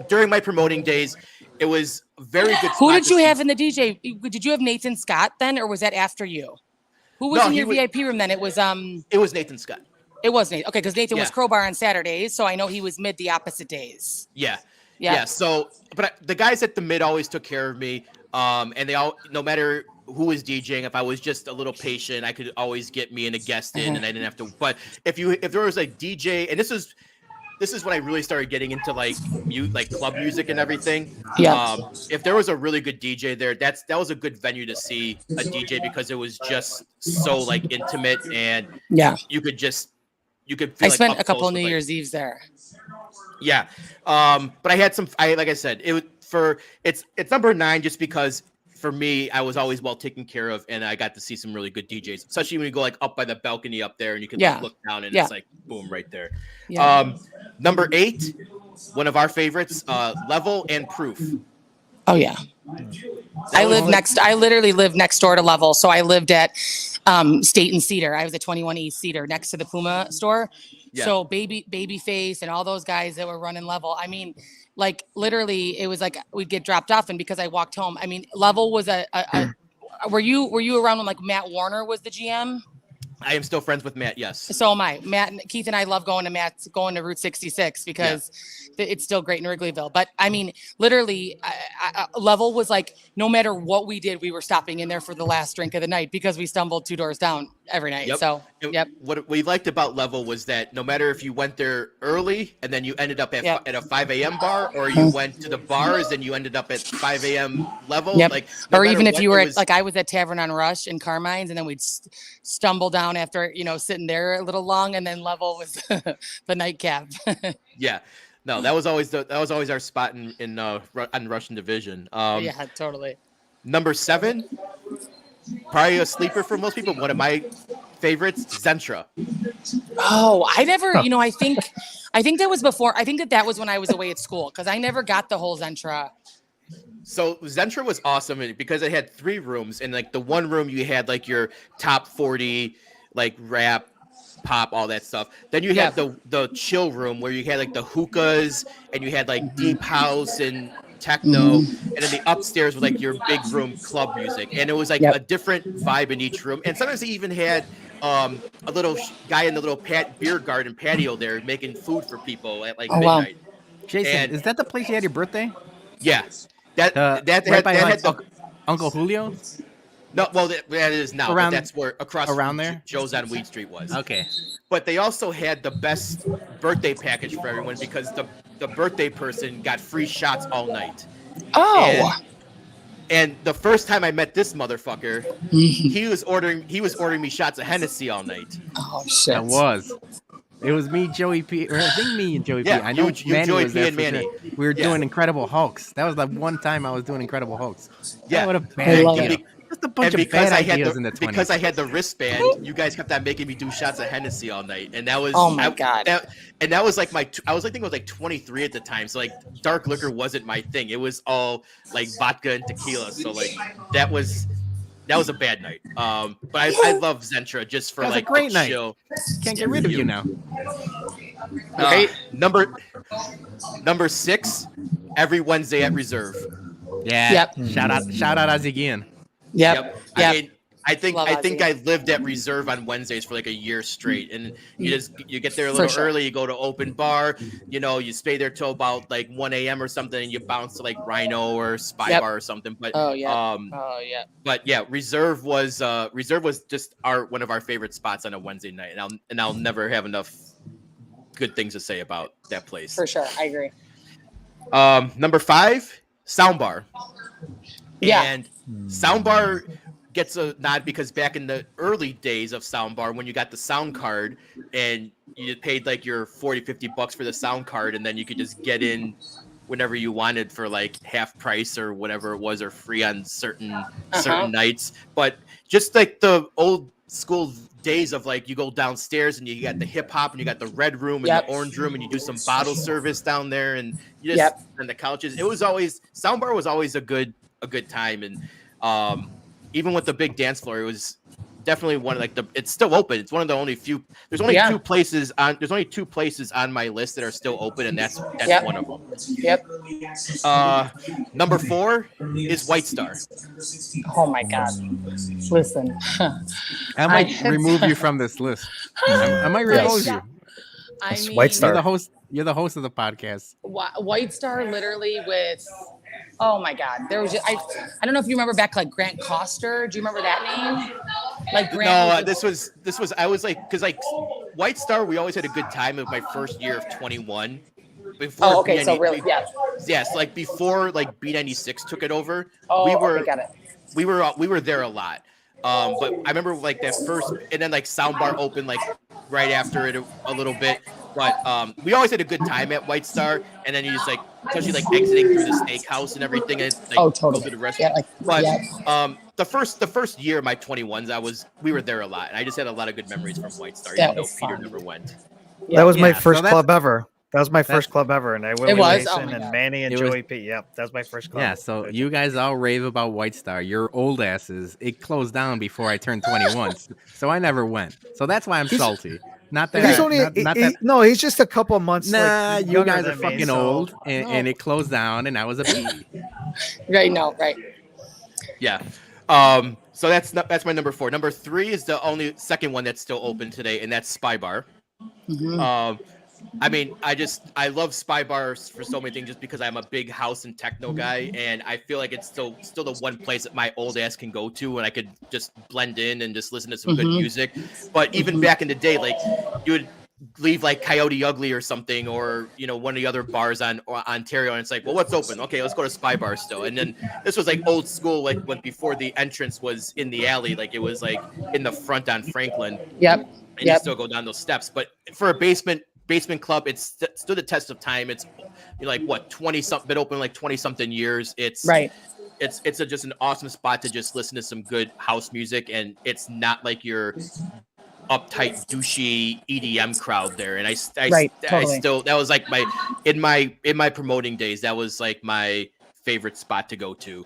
during my promoting days, it was very good. Who did you have in the DJ? Did you have Nathan Scott then, or was that after you? Who was in your VIP room then? It was Nathan Scott. It was Nathan. Okay, because Nathan was Crowbar on Saturdays, so I know he was Mid the opposite days. Yeah. So, but the guys at the Mid always took care of me. And they all, no matter who was DJing, if I was just a little patient, I could always get me and a guest in, and I didn't have to. But if there was a DJ, and this is when I really started getting into like club music and everything. Yeah. If there was a really good DJ there, that was a good venue to see a DJ because it was just so like intimate and you could feel I spent like a couple of New Year's Eves there. Yeah. But I had like I said, it's number 9 just because for me, I was always well taken care of, and I got to see some really good DJs, especially when you go like up by the balcony up there and you can look down and it's like boom right there. Yeah. Number 8, one of our favorites, Level and Proof. Oh yeah. I literally lived next door to Level. So I lived at State and Cedar. I was at 21 East Cedar next to the Puma store. Yeah. So Babyface and all those guys that were running Level. I mean, like literally it was like we'd get dropped off, and because I walked home, I mean, Level was were you around when like Matt Warner was the GM? I am still friends with Matt. Yes. So am I. Keith and I love going to Route 66 because it's still great in Wrigleyville. But I mean, literally, Level was like, no matter what we did, we were stopping in there for the last drink of the night because we stumbled 2 doors down. every night. Yep. So, And yep. What we liked about Level was that no matter if you went there early and then you ended up at Yep. at a 5 a.m. bar, or you went to the bars and you ended up at 5 a.m. Level, Yep. like no Or matter even if what, you it were was, like I was at Tavern on Rush in Carmine's, and then we'd stumble down after sitting there a little long, and then Level was the nightcap. yeah. No, that was always our spot in on Russian Division. Yeah, totally. Number 7, probably a sleeper for most people. One of my favorites, Zentra. Oh, I never. I think that was before. I think that was when I was away at school because I never got the whole Zentra. So Zentra was awesome because it had 3 rooms, and like the one room you had like your top 40, like rap, pop, all that stuff. Then you had the chill room where you had like the hookahs and you had like deep house and techno, and then the upstairs was like your big room club music, and it was like a different vibe in each room. And sometimes they even had a little guy in the little beer garden patio there making food for people at like midnight. Jason, is that the place you had your birthday? Yeah, that right by had Uncle Julio. No, well, that is now. But that's where across around from there, Joe's on Weed Street was. Okay. But they also had the best birthday package for everyone because the birthday person got free shots all night. Oh. And the first time I met this motherfucker, he was ordering me shots of Hennessy all night. Oh shit! It was me, Joey P. Or I think me and Joey P. I know you Joey was P. there and Manny. Sure. We were doing Incredible Hulks. That was the one time I was doing Incredible Hulks. Yeah, what a bad idea. Just a bunch of bad ideas in the 20s. Because I had the wristband, you guys kept on making me do shots of Hennessy all night, and that was God. That was like I was thinking I was like 23 at the time, so like dark liquor wasn't my thing. It was all like vodka and tequila. So like that was a bad night. But I love Zentra just for like a great night. Chill. Can't get rid of you now. Number 6, every Wednesday at Reserve. Yeah. Yep. Shout out Azigian. Yep. I mean, I think I lived at Reserve on Wednesdays for like a year straight, and you get there a little early, you go to open bar, you stay there till about like 1 a.m. or something, and you bounce to like Rhino or Spy Bar or something. But But yeah, Reserve was just one of our favorite spots on a Wednesday night, and I'll never have enough good things to say about that place. For sure, I agree. Number 5, Soundbar. Yeah. And Soundbar gets a nod because back in the early days of Soundbar, when you got the sound card and you paid like your $40-50 for the sound card, and then you could just get in whenever you wanted for like half price or whatever it was, or free on certain nights. But just like the old school days of like you go downstairs and you got the hip hop and you got the red room and the orange room and you do some bottle service down there and you just on the couches. It was always Soundbar was always a good time, and even with the big dance floor, it was definitely one of like it's still open. It's one of the only few. There's only 2 places on my list that are still open, and that's one of them. Yep. Number 4 is White Star. Oh my God! Listen, I might remove you from this list. I might remove you. I mean, White Star. You're the host of the podcast. White Star, literally with. Oh my God! There was I don't know if you remember back like Grant Coster. Do you remember that name? Like Grant. No, this was I was like because like White Star, we always had a good time. It was my first year of 21. Before okay, so really, yes, like before like B96 took it over. Got it. We were there a lot. But I remember like that first, and then like Soundbar opened like right after it a little bit. But we always had a good time at White Star, and then you just like, especially like exiting through the steakhouse and everything, and like totally. go to the restaurant. The first year of my 21s, we were there a lot, and I just had a lot of good memories from White Star, even though Peter never went. That was my first club ever. That was my first club ever, and I went with Mason and Manny and Joey P. Yep, that was my first club. Yeah, so you guys all rave about White Star. Your old asses. It closed down before I turned 21, so I never went. So that's why I'm salty. Not that he's only no, he's just a couple months. Nah, like, you guys are me, fucking old, and it closed down, and I was a baby. Right. Yeah. So that's my number 4. Number 3 is the only second one that's still open today, and that's Spy Bar. I mean, I love Spy Bars for so many things just because I'm a big house and techno guy, and I feel like it's still the one place that my old ass can go to and I could just blend in and just listen to some good music. But even back in the day, like you would leave like Coyote Ugly or something, or one of the other bars on Ontario, and it's like, well, what's open? Okay, let's go to Spy Bar still. And then this was like old school, like when before the entrance was in the alley, like it was like in the front on Franklin. Yep. And you still go down those steps. But for a basement club, it's stood the test of time. It's like what 20 something, been open like 20 something years. It's right. It's just an awesome spot to just listen to some good house music, and it's not like your uptight douchey EDM crowd there. And I still, that was like in my promoting days, that was like my favorite spot to go to.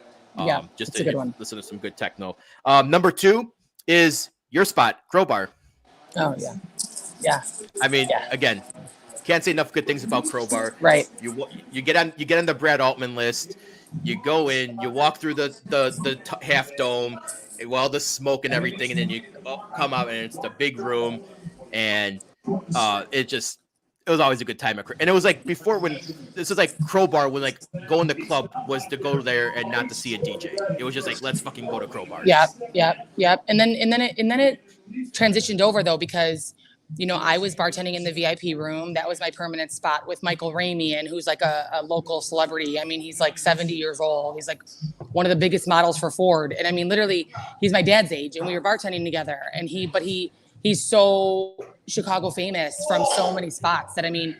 Just to listen to some good techno. Number 2 is your spot, Crowbar. Oh yeah. I mean, again, can't say enough good things about Crowbar. Right. You get on the Brad Altman list. You go in, you walk through the half dome, while the smoke and everything, and then you come out and it's the big room, and it was always a good time. And it was like before, when this was like Crowbar, when like going to club was to go there and not to see a DJ. It was just like, let's fucking go to Crowbar. Yeah. And then it transitioned over though, because I was bartending in the VIP room. That was my permanent spot with Michael Ramian, who's like a local celebrity. I mean, he's like 70 years old. He's like one of the biggest models for Ford. And I mean, literally, he's my dad's age, and we were bartending together. And he's so Chicago famous from so many spots that, I mean,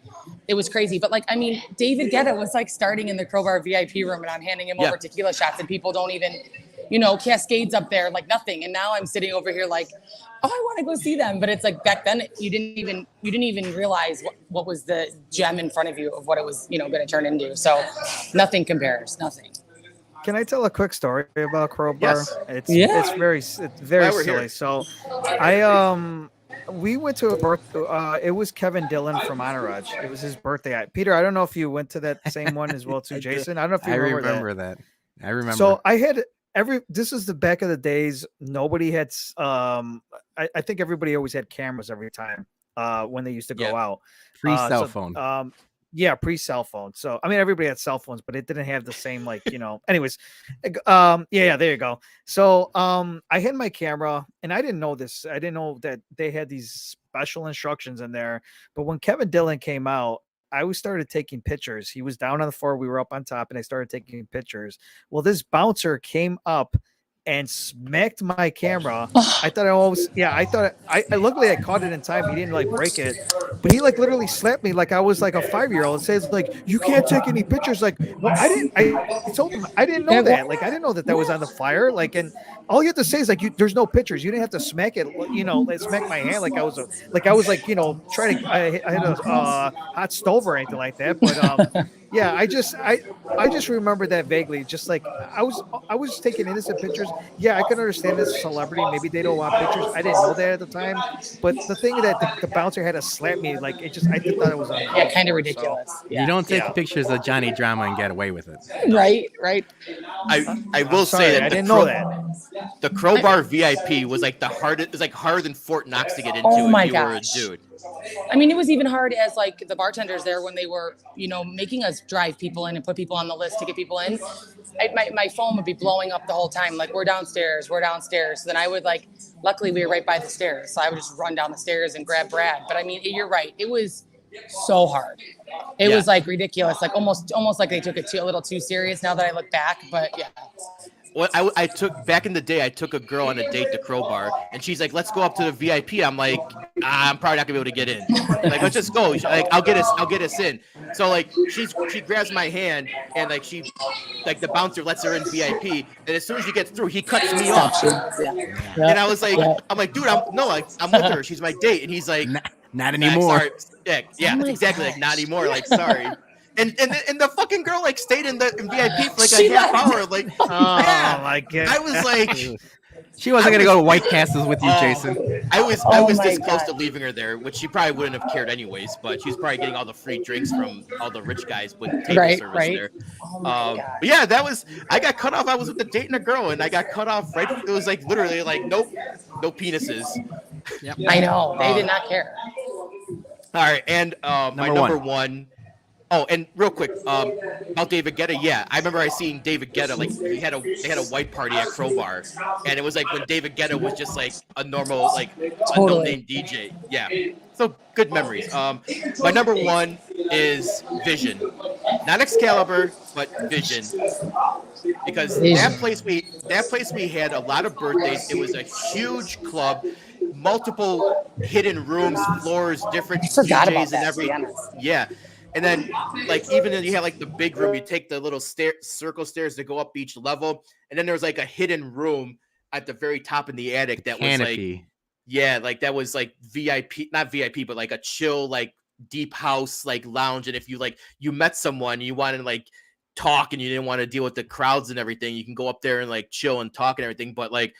it was crazy. But like, I mean, David Guetta was like starting in the Crowbar VIP room, and I'm handing him over tequila shots, and people don't even, Cascades up there, like nothing. And now I'm sitting over here like, oh, I want to go see them. But it's like back then you didn't even realize what was the gem in front of you of what it was, going to turn into. So nothing compares, nothing. Can I tell a quick story about Crowbar? Yes. It's very silly. Here. So we went to a birthday. It was Kevin Dillon from Entourage. It was his birthday. Peter, I don't know if you went to that same one as well too, Jason. I don't know if you remember that. I remember. So I had this is the back of the days. Nobody had I think everybody always had cameras every time when they used to go out. Pre-cell phone. Yeah, pre-cell phone. So I mean, everybody had cell phones, but it didn't have the same anyways. There you go. So I had my camera, and I didn't know this. I didn't know that they had these special instructions in there. But when Kevin Dillon came out, I started taking pictures. He was down on the floor, we were up on top, and I started taking pictures. Well, this bouncer came up and smacked my camera. I luckily I caught it in time. He didn't like break it, but he like literally slapped me like I was like a 5-year-old and says like, you can't take any pictures. Like, well, I told him I didn't know that. Like, I didn't know that was on the flyer. Like, and all you have to say is like, there's no pictures. You didn't have to smack it. Smack my hand like I was trying to. I had a hot stove or anything like that. But yeah, I just remember that vaguely. Just like I was taking innocent pictures. Yeah, I can understand this celebrity. Maybe they don't want pictures. I didn't know that at the time. But the thing that the bouncer had to slap me, like I just thought it was kind of ridiculous. So, yeah. You don't take pictures of Johnny Drama and get away with it. Right. I will say that I didn't know that. The Crowbar VIP was like the hardest. It was like harder than Fort Knox to get into. Oh my if you gosh. were a dude. I mean, it was even hard as like the bartenders there when they were, making us drive people in and put people on the list to get people in. My phone would be blowing up the whole time. Like, we're downstairs. So then I would luckily we were right by the stairs. So I would just run down the stairs and grab Brad. But I mean, you're right. It was so hard. It was like ridiculous. Like almost like they took it a little too serious now that I look back. But yeah. Well, I took back in the day. I took a girl on a date to Crowbar, and she's like, "Let's go up to the VIP." I'm like, "I'm probably not gonna be able to get in." Like, let's just go. She's like, I'll get us in. So like, she grabs my hand, and like the bouncer lets her in VIP, and as soon as she gets through, he cuts me off. Yeah. And I was like, I'm like, dude, I'm with her. She's my date, and he's like, not anymore. Sorry. Yeah, exactly. Like, not anymore. Like, sorry. And the fucking girl stayed in VIP for like a half hour. Like, my God. I was like, she wasn't gonna go to White Castles with you, Jason. I was this close to leaving her there, which she probably wouldn't have cared anyways. But she's probably getting all the free drinks from all the rich guys with table service there. Oh my God. But yeah, I got cut off. I was with the dating a girl, and I got cut off right. It was like literally like, nope, no penises. Yep. I know they did not care. All right, and my Number number one. Oh, and real quick, about David Guetta. Yeah, I remember I seen David Guetta. Like they had a white party at Crowbar, and it was like when David Guetta was just like a normal, like a no-name DJ. Yeah, so good memories. My number one is Vision, not Excalibur, but Vision, because that place we had a lot of birthdays. It was a huge club, multiple hidden rooms, floors, different I forgot about DJs, and that, to be everything. honest. Yeah. And then, like, even then you had like the big room, you take the little circle stairs to go up each level, and then there was like a hidden room at the very top in the attic that was like, Canopy. yeah, like that was like VIP, not VIP, but like a chill, like deep house, like lounge. And if you like you met someone, you wanted to like talk, and you didn't want to deal with the crowds and everything, you can go up there and like chill and talk and everything. But like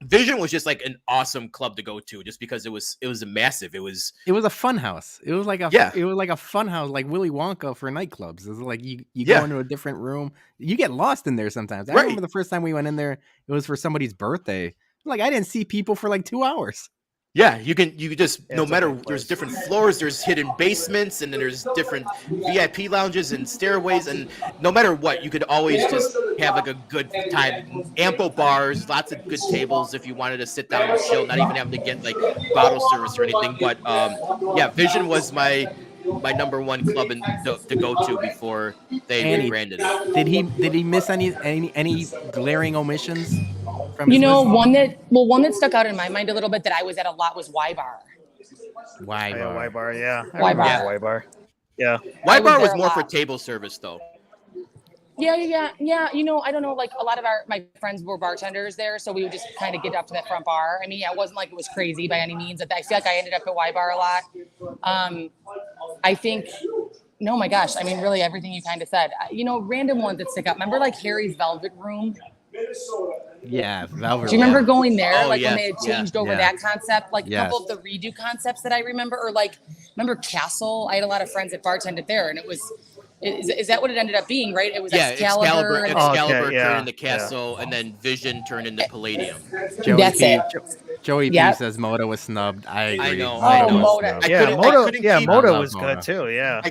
Vision was just like an awesome club to go to, just because it was massive. It was a fun house. It was like a fun house, like Willy Wonka for nightclubs. It was like you go into a different room. You get lost in there sometimes. I remember the first time we went in there, it was for somebody's birthday. Like I didn't see people for like 2 hours. Yeah, you just no matter, there's different floors, there's hidden basements, and then there's different VIP lounges and stairways, and no matter what, you could always just have like a good time. Ample bars, lots of good tables if you wanted to sit down and chill, not even having to get like bottle service or anything. But yeah, Vision was my number one club to go to before they rebranded it. Did he miss any glaring omissions? You know, one that stuck out in my mind a little bit that I was at a lot was Y Bar. Y Bar. Y Bar, yeah. Y Bar. Y Bar. Yeah. Y Bar was more for table service though. Yeah. You know, I don't know. Like a lot of my friends were bartenders there, so we would just kind of get up to that front bar. I mean, yeah, it wasn't like it was crazy by any means. I feel like I ended up at Y Bar a lot. I think. No, my gosh. I mean, really, everything you kind of said. You know, random ones that stick out. Remember, like Harry's Velvet Room. Yeah, Velvet. Do you remember going there? Oh, like yes, when they had changed over that concept? Like a Yes. couple of the redo concepts that I remember, or like remember Castle? I had a lot of friends that bartended there, and it was. Is that what it ended up being? Right? It was Excalibur. Excalibur Okay, yeah, turned into Castle, and then Vision turned into Palladium. That's it. Joey P Yep. says Moda was snubbed. I agree. I know. Moda. Moda was good too. Yeah. I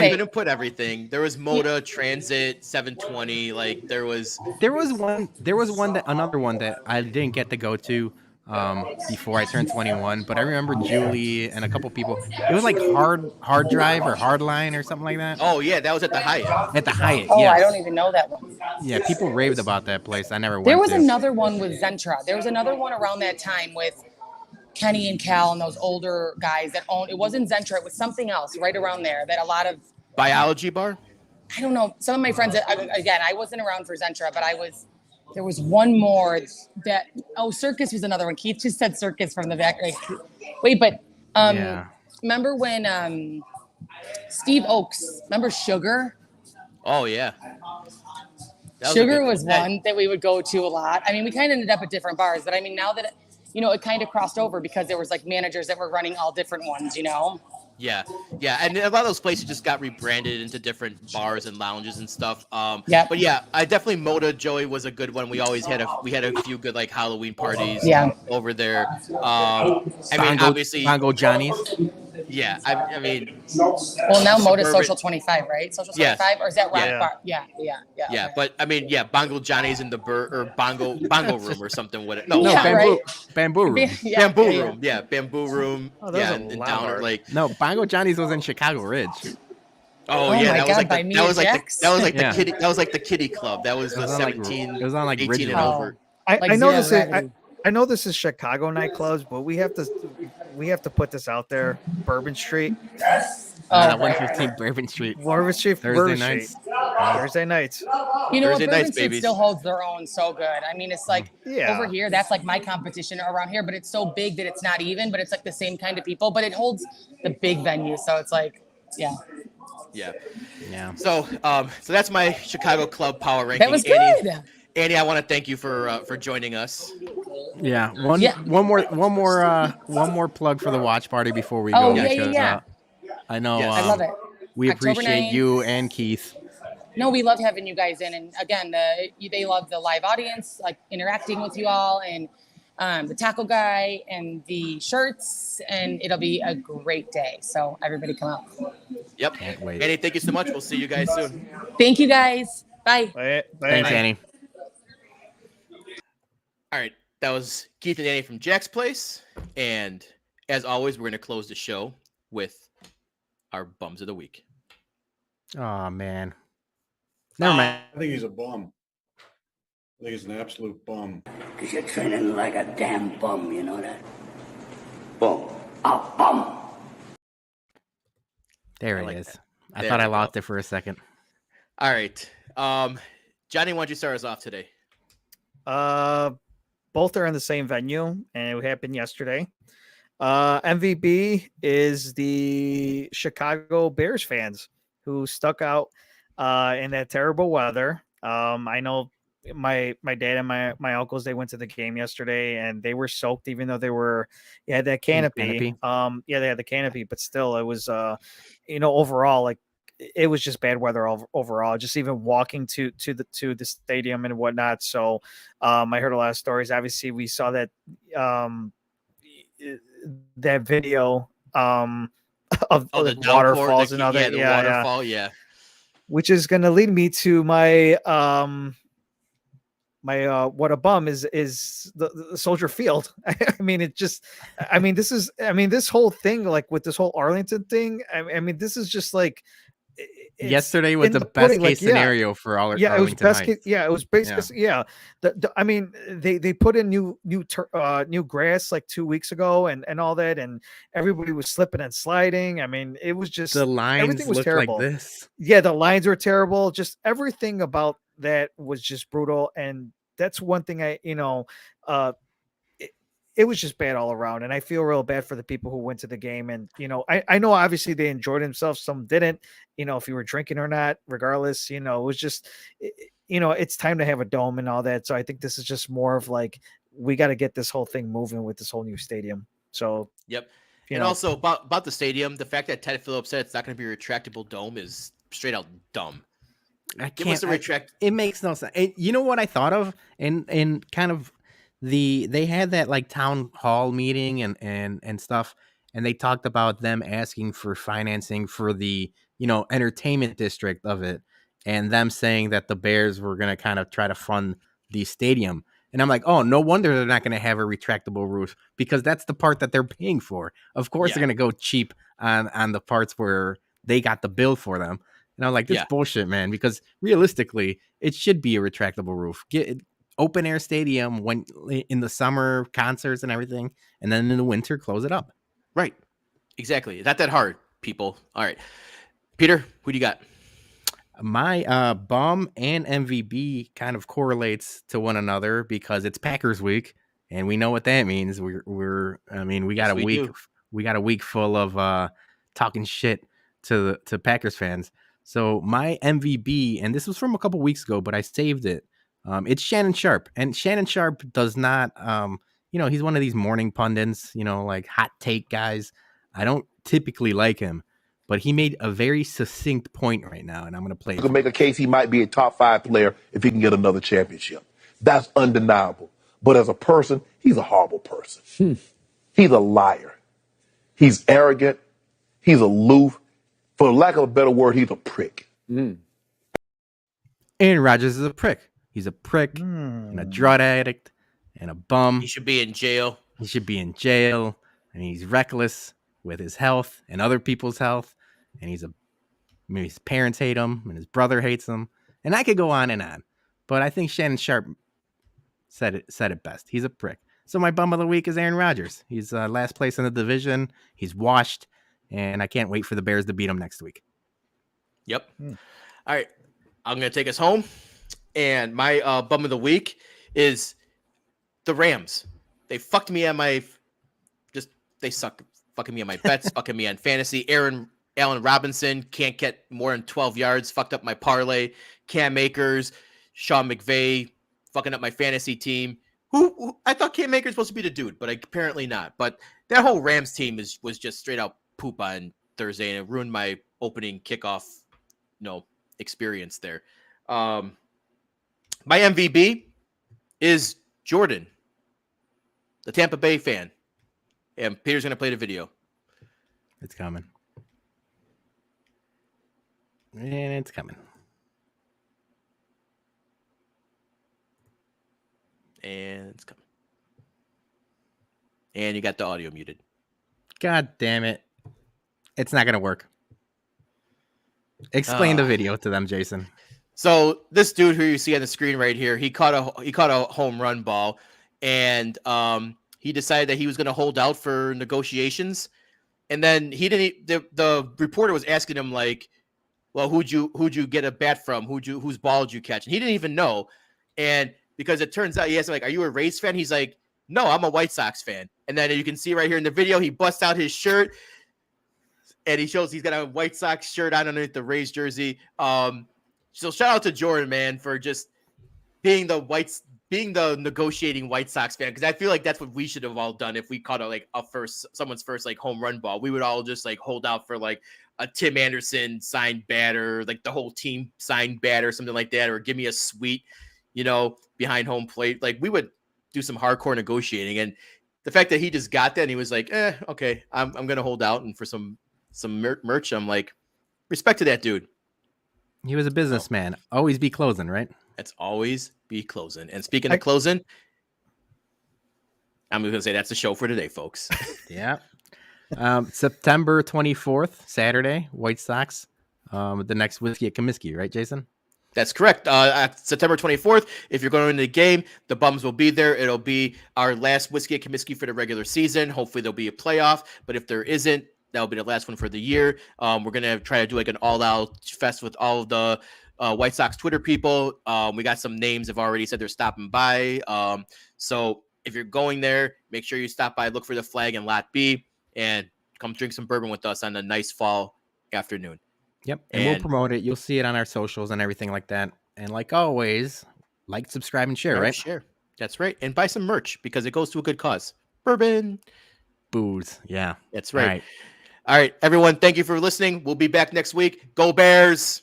couldn't put everything. There was Moda, Transit, 720. Like there was another one that I didn't get to go to before I turned 21, but I remember Julie and a couple people. It was like hard drive or hardline or something like that. Oh yeah, that was at the Hyatt. At the Hyatt. Oh, yes. I don't even know that one. Yeah, people raved about that place. I never went. There was to. another one with Zentra. There was another one around that time with Kenny and Cal and those older guys that owned. It wasn't Zentra. It was something else right around there. That a lot of Biology Bar. I don't know. Some of my friends. Again, I wasn't around for Zentra, but I was. There was one more that. Oh, Circus was another one. Keith just said Circus from the back. Like, wait, but remember when Steve Oakes? Remember Sugar? Oh yeah. Sugar was one that we would go to a lot. I mean, we kind of ended up at different bars, but I mean, now that it kind of crossed over because there was like managers that were running all different ones. You know. Yeah, and a lot of those places just got rebranded into different bars and lounges and stuff. Yeah. But yeah, I definitely Moda Joey was a good one. We always had a few good like Halloween parties. Over there. I mean, obviously Bongo Johnny's. Yeah, I mean. Well, now Moda's Social 25, right? Social 25, yes. or is that Rock Yeah. Bar? Yeah. Yeah, Okay. But I mean, yeah, Bongo Johnny's in the Bongo Room or something with it. No, Yeah, Bamboo Room. Bamboo Room. Yeah, Bamboo Room. Oh, yeah, and Downer like. No, Bongo Johnny's was in Chicago Ridge. Oh my yeah, that was God, like by the, me that was and like Jax? the, that was like Yeah. the kiddie that was like the kiddie club. That was the was on, like, 17, it was on, like, 18 and Ridgeland. over. Like I know Zero this is Gravity. I know this is Chicago nightclubs, but we have to put this out there. Bourbon Street, 115 Bourbon Street. Bourbon Street, Thursday Bourbon nights. Street. Thursday nights. You know what? Thursday Bourbon nights, Street baby. still holds their own so good. I mean, it's like Yeah. over here, that's like my competition around here, but it's so big that it's not even, but it's like the same kind of people, but it holds the big venue. So it's like, yeah. Yeah. So that's my Chicago club power ranking. That was good. Annie, I want to thank you for joining us. Yeah. One more plug for the watch party before we Oh, go. yeah. because, I know. Yes. I love it. We October appreciate 9th. you and Keith. No, we love having you guys in. And again, they love the live audience, like interacting with you all. And the tackle guy and the shirts, and it'll be a great day. So everybody come out. Yep. Can't wait. Annie, thank you so much. We'll see you guys soon. Thank you guys. Bye. Thanks, Annie. All right. That was Keith and Annie from Jack's Place. And as always, we're going to close the show with our bums of the week. Oh, man. Never mind. I think he's a bum. I think he's an absolute bum. Because you're training like a damn bum, you know that? Bum. A bum. There I it like is. that. I There thought we I go. lost it for a second. All right. Johnny, why don't you start us off today? Both are in the same venue, and it happened yesterday. MVP is the Chicago Bears fans who stuck out in that terrible weather. I know my dad and my uncles, they went to the game yesterday and they were soaked, even though they had that canopy. They had the canopy, but still it was overall, like, it was just bad weather overall, just even walking to the stadium and whatnot. So I heard a lot of stories. Obviously we saw that that video of the the waterfalls downpour, and all that. the Yeah, waterfall, yeah. which is going to lead me to my what a bum is the Soldier Field. I mean, this whole thing, like with this whole Arlington thing, I mean, this is just like Yesterday was the best case scenario for Arlington. It was best Heights. case. Yeah, it was basically I mean, they put in new grass like 2 weeks ago and all that, and everybody was slipping and sliding. I mean, it was just The lines everything was looked terrible. like this. Yeah, the lines were terrible. Just everything about that was just brutal, and that's one thing it was just bad all around, and I feel real bad for the people who went to the game. And I know obviously they enjoyed themselves, some didn't. If you were drinking or not, regardless, it was just it's time to have a dome and all that. So I think this is just more of like, we got to get this whole thing moving with this whole new stadium. So Yep. And also about the stadium, the fact that Ted Phillips said it's not going to be a retractable dome is straight out dumb. It makes no sense. And you know what I thought of, and kind of they had that like town hall meeting and stuff, and they talked about them asking for financing for the entertainment district of it, and them saying that the Bears were going to kind of try to fund the stadium. And I'm like, oh, no wonder they're not going to have a retractable roof, because that's the part that they're paying for. Of course, they're going to go cheap on the parts where they got the bill for them. And I'm like, this is bullshit, man, because realistically, it should be a retractable roof. Get open air stadium when in the summer, concerts and everything, and then in the winter, close it up. Right. Exactly. Not that hard, people. All right. Peter, who do you got? My bum and MVB kind of correlates to one another because it's Packers week, and we know what that means. We got a week full of talking shit to Packers fans. So my MVB, and this was from a couple weeks ago, but I saved it. It's Shannon Sharp, and Shannon Sharp does not, he's one of these morning pundits, like hot take guys. I don't typically like him, but he made a very succinct point right now, and I'm going to play it. You can make a case he might be a top 5 player if he can get another championship. That's undeniable. But as a person, he's a horrible person. He's a liar. He's arrogant. He's aloof. For lack of a better word, he's a prick. Aaron Rodgers is a prick. He's a prick and a drug addict and a bum. He should be in jail. And he's reckless with his health and other people's health. And his parents hate him and his brother hates him. And I could go on and on. But I think Shannon Sharp said it best. He's a prick. So my bum of the week is Aaron Rodgers. He's last place in the division. He's washed. And I can't wait for the Bears to beat him next week. Yep. All right. I'm going to take us home. And my bum of the week is the Rams. They fucked me on my they suck fucking me on my bets, fucking me on fantasy. Allen Robinson can't get more than 12 yards, fucked up my parlay. Cam Akers, Sean McVay, fucking up my fantasy team. Who I thought Cam Akers was supposed to be the dude, but apparently not. But that whole Rams team was just straight out poop on Thursday, and it ruined my opening kickoff experience there. My MVP is Jordan. the Tampa Bay fan. And Peter's going to play the video. It's coming. And it's coming. And it's coming. And you got the audio muted. God damn it. It's not going to work. Explain the video to them, Jason. So this dude who you see on the screen right here, he caught a home run ball, and he decided that he was going to hold out for negotiations, and then he didn't. The reporter was asking him like, "Well, who'd you get a bat from? Whose ball did you catch?" And he didn't even know, and because it turns out he asked him, like, "Are you a Rays fan?" He's like, "No, I'm a White Sox fan." And then you can see right here in the video, he busts out his shirt, and he shows he's got a White Sox shirt on underneath the Rays jersey. So shout out to Jordan, man, for just being the negotiating White Sox fan, because I feel like that's what we should have all done if we caught someone's first like home run ball. We would all just like hold out for like a Tim Anderson signed batter, like the whole team signed batter, something like that, or give me a suite, behind home plate. Like we would do some hardcore negotiating, and the fact that he just got that and he was like, okay, I'm gonna hold out and for some merch. I'm like, respect to that dude. He was a businessman. Always be closing, right? That's always be closing. And speaking of closing, I'm going to say that's the show for today, folks. Yeah. September 24th, Saturday, White Sox. The next whiskey at Comiskey, right, Jason? That's correct. September 24th, if you're going to the game, the Bums will be there. It'll be our last whiskey at Comiskey for the regular season. Hopefully there'll be a playoff. But if there isn't, that'll be the last one for the year. We're going to try to do like an all-out fest with all of the White Sox Twitter people. We got some names have already said they're stopping by. So if you're going there, make sure you stop by, look for the flag in Lot B, and come drink some bourbon with us on a nice fall afternoon. Yep. And we'll promote it. You'll see it on our socials and everything like that. And like always, like, subscribe, and share, right? Share. That's right. And buy some merch because it goes to a good cause. Bourbon. Booze. Yeah. That's right. All right, everyone. Thank you for listening. We'll be back next week. Go Bears.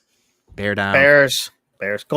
Bear down. Bears. Go